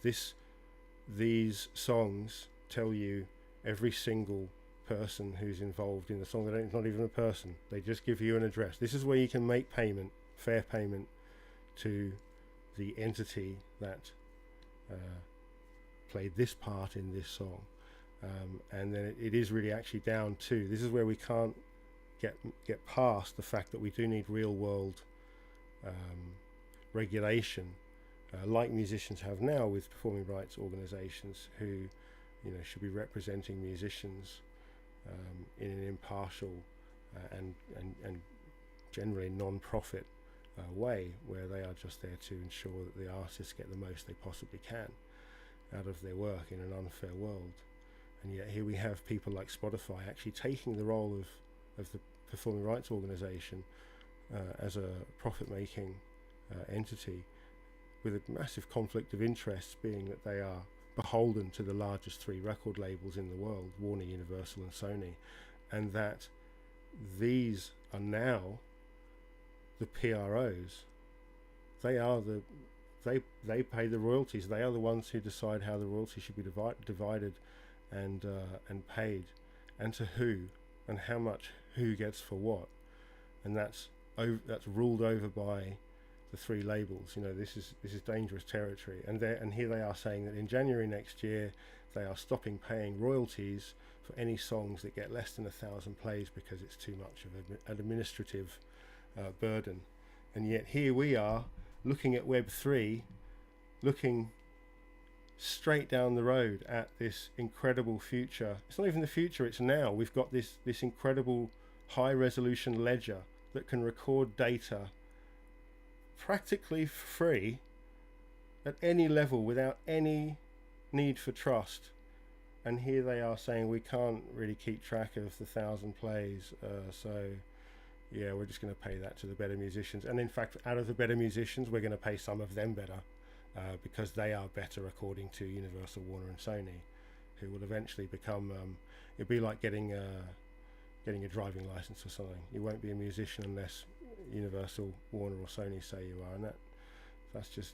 These songs tell you every single person who's involved in the song. It's not even a person. They just give you an address. This is where you can make payment, fair payment, to the entity that played this part in this song. And then it is really actually down to, this is where we can't get past the fact that we do need real world regulation, like musicians have now with performing rights organizations who should be representing musicians in an impartial and generally non-profit way, where they are just there to ensure that the artists get the most they possibly can out of their work in an unfair world. And yet here we have people like Spotify actually taking the role of the performing rights organization as a profit-making entity, with a massive conflict of interests, being that they are beholden to the largest 3 record labels in the world, Warner, Universal and Sony, and that these are now the PROs. They are they pay the royalties. They are the ones who decide how the royalties should be divided and paid, and to who and how much who gets for what, and that's ruled over by the 3 labels. This is dangerous territory, and here they are saying that in January next year they are stopping paying royalties for any songs that get less than 1,000 plays because it's too much of an administrative burden. And yet here we are looking at Web3, looking straight down the road at this incredible future. It's not even the future, it's now. We've got this incredible high resolution ledger that can record data practically free at any level without any need for trust. And here they are saying we can't really keep track of the 1,000 plays, so yeah, we're just going to pay that to the better musicians. And in fact, out of the better musicians, we're going to pay some of them better, because they are better according to Universal, Warner and Sony, who will eventually become, it'd be like getting a driving license or something. You won't be a musician unless Universal, Warner or Sony say you are, and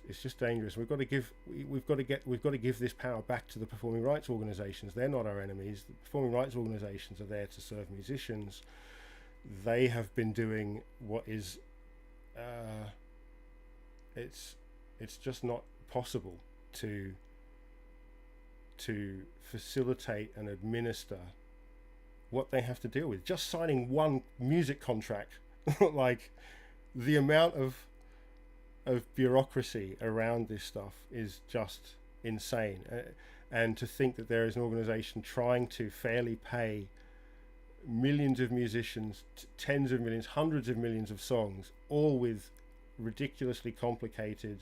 it's just dangerous. We've got to give this power back to the performing rights organizations. They're not our enemies. The performing rights organizations are there to serve musicians. They have been doing what is it's just not possible to facilitate and administer what they have to deal with. Just signing one music contract, like the amount of bureaucracy around this stuff is just insane. And to think that there is an organization trying to fairly pay millions of musicians, tens of millions, hundreds of millions of songs, all with ridiculously complicated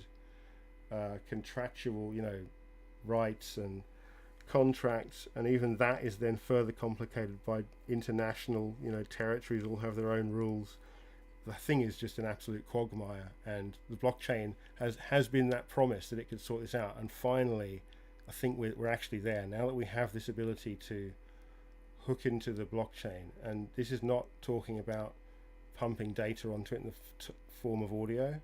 contractual rights and contracts, and even that is then further complicated by international territories all have their own rules. The thing is just an absolute quagmire, and the blockchain has been that promise that it could sort this out, and finally I think we're actually there now that we have this ability to hook into the blockchain. And this is not talking about pumping data onto it in the form of audio,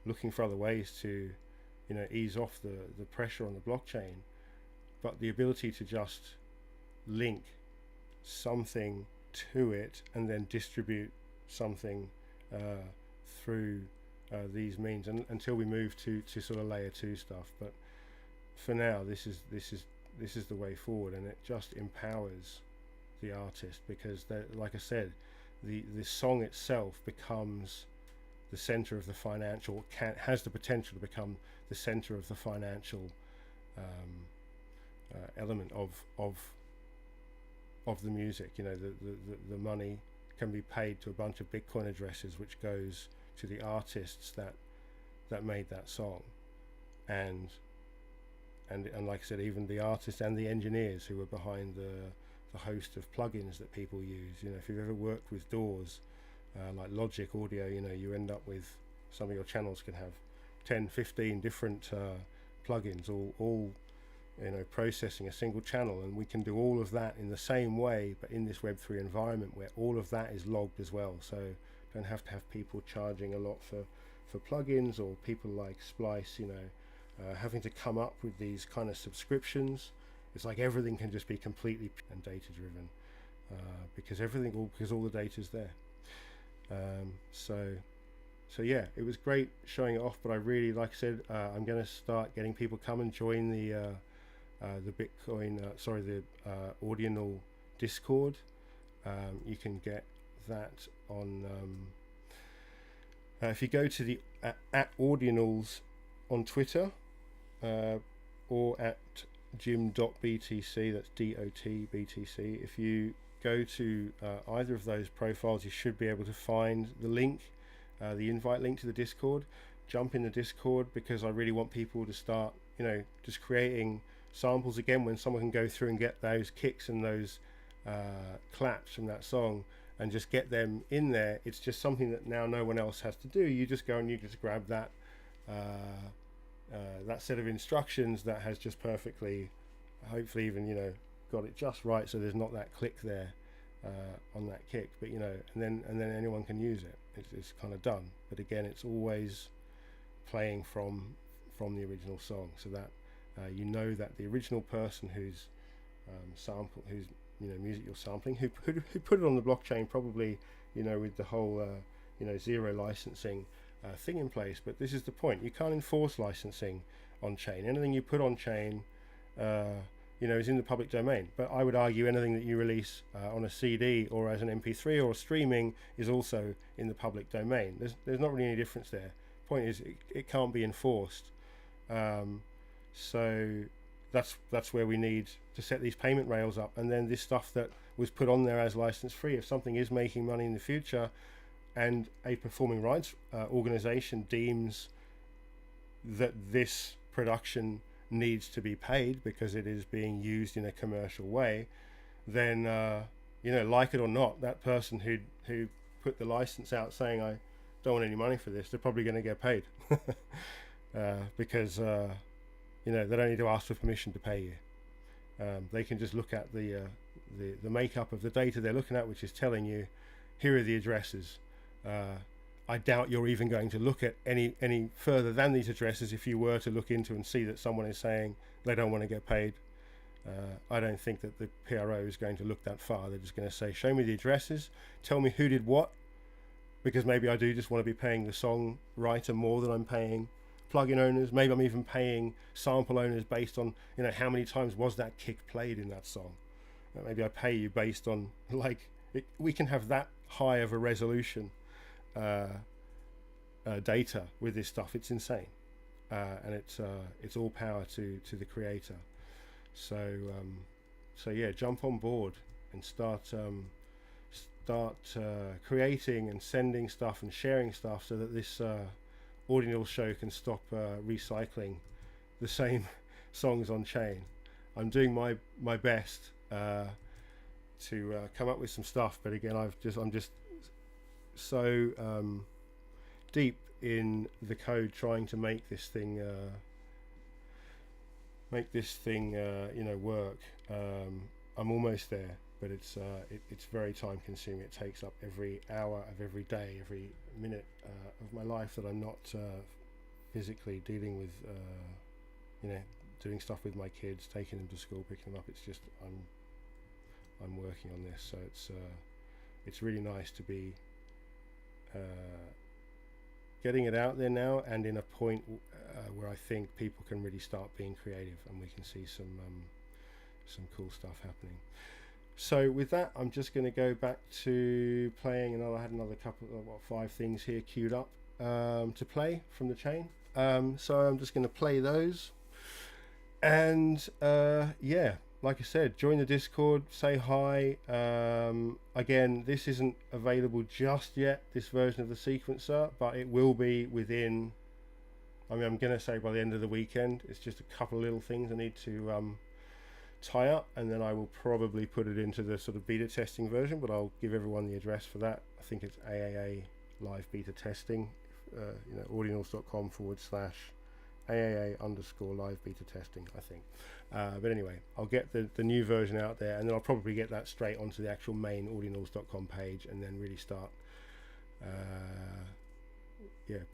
looking for other ways to ease off the pressure on the blockchain, but the ability to just link something to it and then distribute something through these means, and until we move to sort of layer 2 stuff. But for now, this is the way forward, and it just empowers the artist, because like I said, the song itself becomes the center of the financial, has the potential to become the center of the financial element of the music. The money can be paid to a bunch of Bitcoin addresses, which goes to the artists that made that song, and like I said, even the artists and the engineers who were behind the host of plugins that people use. If you've ever worked with DAWs, like Logic Audio, you end up with some of your channels can have 10, 15 different plugins, all processing a single channel, and we can do all of that in the same way, but in this Web3 environment where all of that is logged as well. So don't have to have people charging a lot for plugins, or people like Splice, having to come up with these kind of subscriptions. It's like everything can just be completely and data driven. because all the data's there. So yeah, it was great showing it off, but I really, like I said, I'm going to start getting people come and join the Bitcoin, the Ordinal Discord. You can get that on, if you go to the at Ordinals on Twitter, or at jim.btc, that's DOT BTC. If you go to either of those profiles, you should be able to find the link, the invite link to the Discord. Jump in the Discord, because I really want people to start, just creating samples again, when someone can go through and get those kicks and those claps from that song and just get them in there. It's just something that now no one else has to do. You just go and you just grab that that set of instructions that has just perfectly, hopefully even got it just right, so there's not that click there on that kick, but and then anyone can use it. It's kind of done, but again, it's always playing from the original song, so that that the original person who's music you're sampling, who put it on the blockchain, probably with the whole zero licensing thing in place. But this is the point: you can't enforce licensing on chain. Anything you put on chain is in the public domain. But I would argue anything that you release on a CD or as an MP3 or streaming is also in the public domain. There's not really any difference there. Point is, it can't be enforced. So that's where we need to set these payment rails up. And then this stuff that was put on there as license free, if something is making money in the future and a performing rights organization deems that this production needs to be paid because it is being used in a commercial way, then like it or not, that person who put the license out saying I don't want any money for this, they're probably going to get paid because they don't need to ask for permission to pay you. They can just look at the makeup of the data they're looking at, which is telling you here are the addresses. I doubt you're even going to look at any further than these addresses if you were to look into and see that someone is saying they don't want to get paid. I don't think that the PRO is going to look that far. They're just going to say, show me the addresses, tell me who did what, because maybe I do just want to be paying the song writer more than I'm paying plugin owners. Maybe I'm even paying sample owners based on how many times was that kick played in that song. Maybe I pay you based on we can have that high of a resolution data with this stuff. It's insane, and it's all power to the creator. So yeah, jump on board and start creating and sending stuff and sharing stuff so that this Ordinal show can stop recycling the same songs on chain. I'm doing my best to come up with some stuff, but again, I'm just so deep in the code trying to make this thing work. I'm almost there, but it's very time consuming. It takes up every hour of every day, every minute of my life that I'm not physically dealing with doing stuff with my kids, taking them to school, picking them up. It's just I'm working on this, so it's really nice to be getting it out there now, and in a point where I think people can really start being creative, and we can see some cool stuff happening. So with that, I'm just going to go back to playing I had another couple of 5 things here queued up to play from the chain. So I'm just going to play those, and yeah, like I said, join the Discord, say hi. Again, this isn't available just yet, this version of the sequencer, but it will be within, I'm going to say by the end of the weekend. It's just a couple of little things I need to tie up, and then I will probably put it into the sort of beta testing version, but I'll give everyone the address for that. I think it's AAA live beta testing, ordinals.com /AAA_live beta testing, I think. But anyway, I'll get the new version out there, and then I'll probably get that straight onto the actual main ordinals.com page, and then really start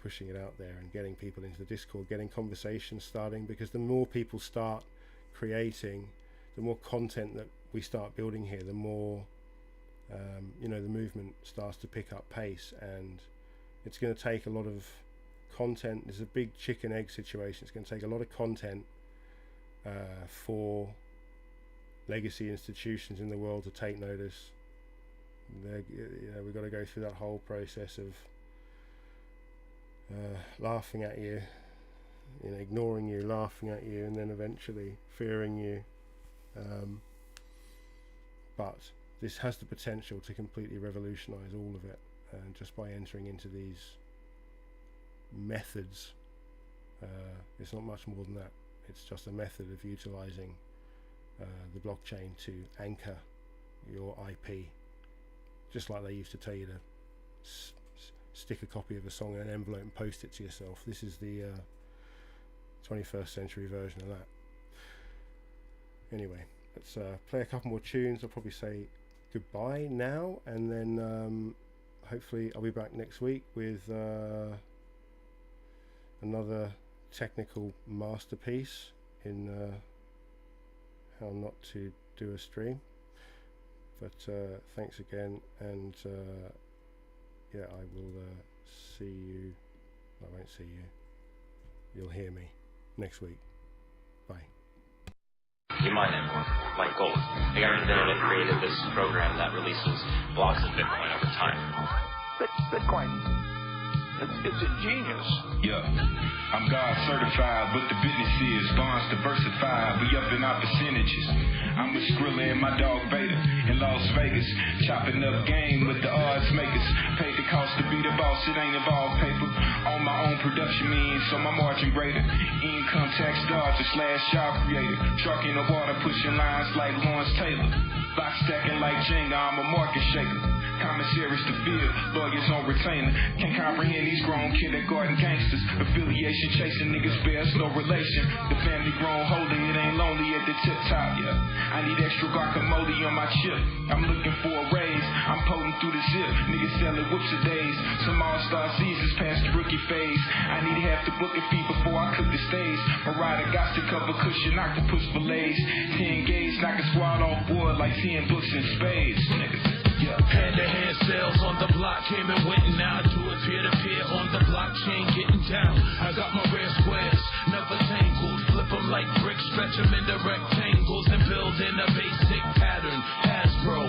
pushing it out there and getting people into the Discord, getting conversations starting, because the more people start creating, the more content that we start building here, the more you know, the movement starts to pick up pace, and it's going to take a lot of content. There's a big chicken egg situation. It's going to take a lot of content for legacy institutions in the world to take notice. You know, we've got to go through that whole process of laughing at you, you know, ignoring you, laughing at you, and then eventually fearing you. But this has the potential to completely revolutionize all of it, and just by entering into these methods, it's not much more than that. It's just a method of utilizing the blockchain to anchor your IP, just like they used to tell you to stick a copy of a song in an envelope and post it to yourself. This is the 21st century version of that. Anyway, let's play a couple more tunes. I'll probably say goodbye now, and then hopefully I'll be back next week with another technical masterpiece in how not to do a stream. But thanks again, and yeah, I will see you. I won't see you. You'll hear me next week. Bye. You might everyone, like gold. The government internet created this program that releases blocks of Bitcoin over time. Bitcoin. It's ingenious. Yeah, I'm God certified, but the business is bonds diversified. We up in our percentages. I'm with Skrilla and my dog Beta in Las Vegas, chopping up game with the odds makers. Paid the cost to be the boss, it ain't involved paper. On my own production means, so my margin greater. Income tax dodger / job creator. Truck in the water, pushing lines like Lawrence Taylor. Box stacking like Jenga, I'm a market shaker. Commissaries to field, lawyers on retainer. Can't comprehend these grown kindergarten gangsters. Affiliation chasing niggas bears no relation. The family grown holy, it ain't lonely at the tip top, yeah. I need extra guacamole on my chip. I'm looking for a raise, I'm potent through the zip. Niggas selling whoops a days. Some all-star seasons past the rookie phase. I need half the booking fee before I cook the stage. My rider got to cover cushion, octopus fillets. 10 gauge, knock a squad off board like 10 books in spades. Niggas. Yeah. Hand-to-hand sales on the block, came and went, and now I do it peer-to-peer on the blockchain, getting down. I got my rare squares, never tangled. Flip them like bricks, stretch them into rectangles, and build in a basic pattern. Hasbro,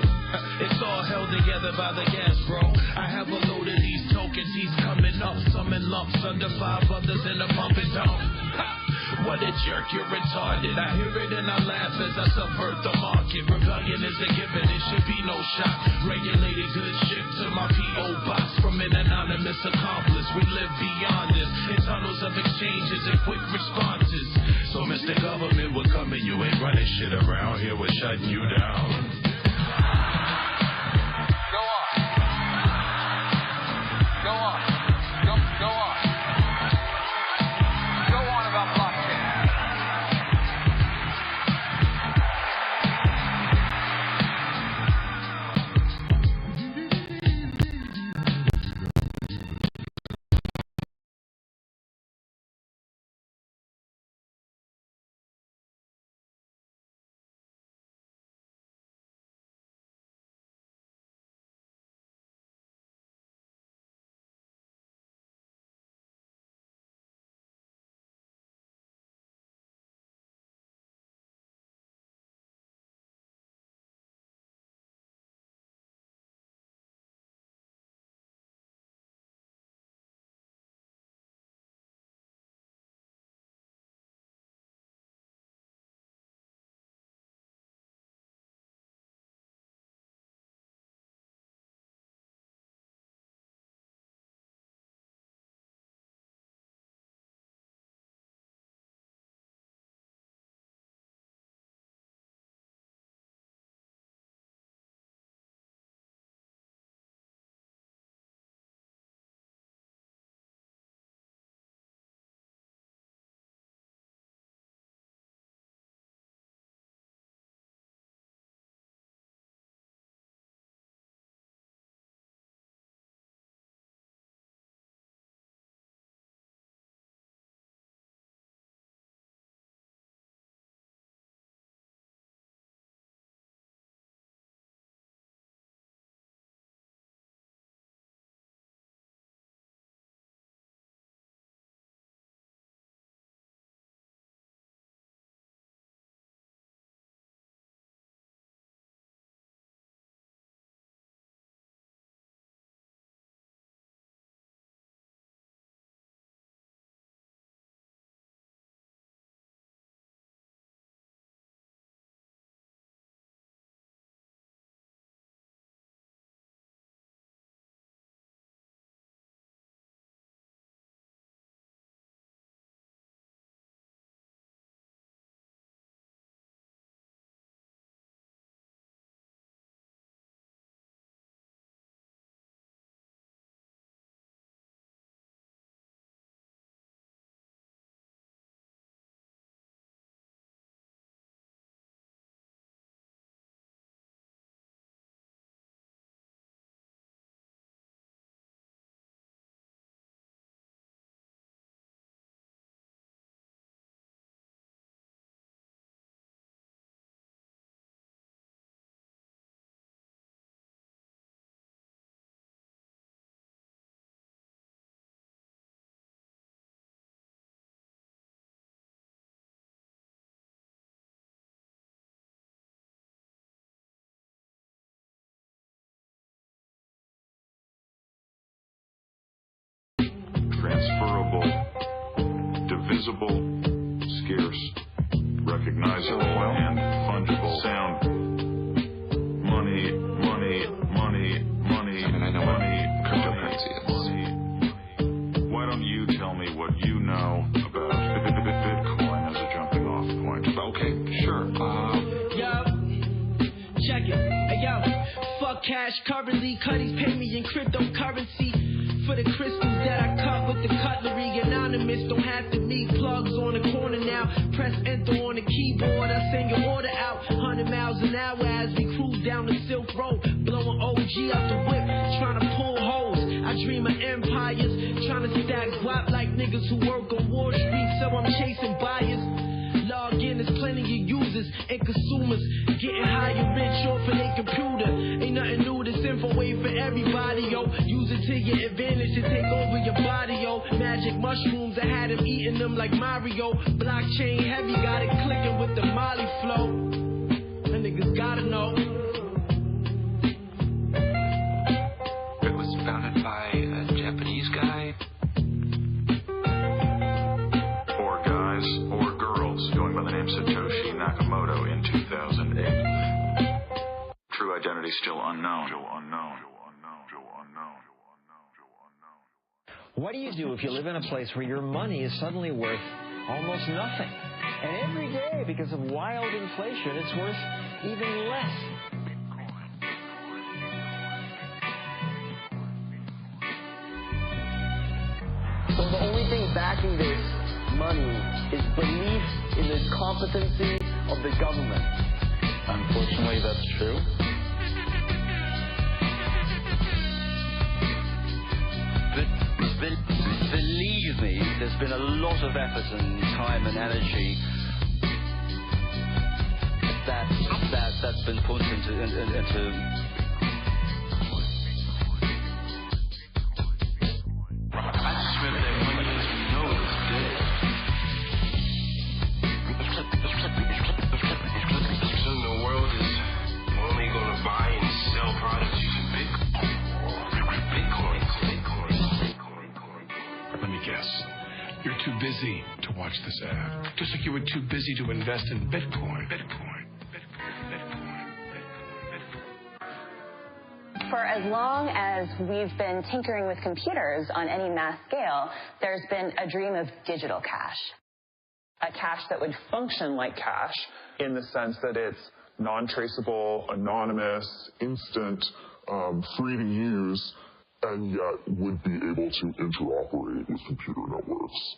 it's all held together by the gas, bro. I have a load of these tokens, he's coming up, some in lumps, under 5 others in a pump and dump. What a jerk, you're retarded. I hear it and I laugh as I subvert the market. Rebellion is a given, it should be no shock. Regulated goods shipped to my P.O. box from an anonymous accomplice. We live beyond this, in tunnels of exchanges and quick responses. So Mr. Government, we're coming, you ain't running shit around here, we're shutting you down. visible, scarce, recognizable, and fungible. Sound. Money. I mean, I know what cryptocurrency is. Why don't you tell me what you know about Bitcoin as a jumping off point? Okay, sure. Yo, check it. Hey, yo, fuck cash currently. Cuddies pay me in cryptocurrency. For the crystals that I cut with the cutlery. Anonymous, don't have to meet plugs on the corner now. Press enter on the keyboard. I send your order out. 100 miles an hour as we cruise down the Silk Road. Blowing OG out the whip, trying to pull holes. I dream of empires, trying to stack guap like niggas who work on Wall Street. So I'm chasing buyers. Log in, there's plenty of users and consumers getting high and rich off of their computer. Ain't nothing new, this info wait for everybody, yo. Use it to your advantage to take over your body, yo. Magic mushrooms, I had him eating them like Mario. Blockchain heavy, got it clicking with the Molly flow. The niggas gotta know. It was founded by a Japanese guy. Or guys, or girls, going by the name Satoshi Nakamoto in 2008. True identity still unknown. What do you do if you live in a place where your money is suddenly worth almost nothing? And every day, because of wild inflation, it's worth even less. So the only thing backing this money is belief in the competency of the government. Unfortunately, that's true. Believe me, there's been a lot of effort and time and energy that's been put into I just read that money as we know it is dead. Soon the world is only going to buy and sell products using Bitcoin. Let me guess. You're too busy to watch this ad. Just like you were too busy to invest in Bitcoin. For as long as we've been tinkering with computers on any mass scale, there's been a dream of digital cash. A cash that would function like cash. In the sense that it's non-traceable, anonymous, instant, free to use, and yet would be able to interoperate with computer networks.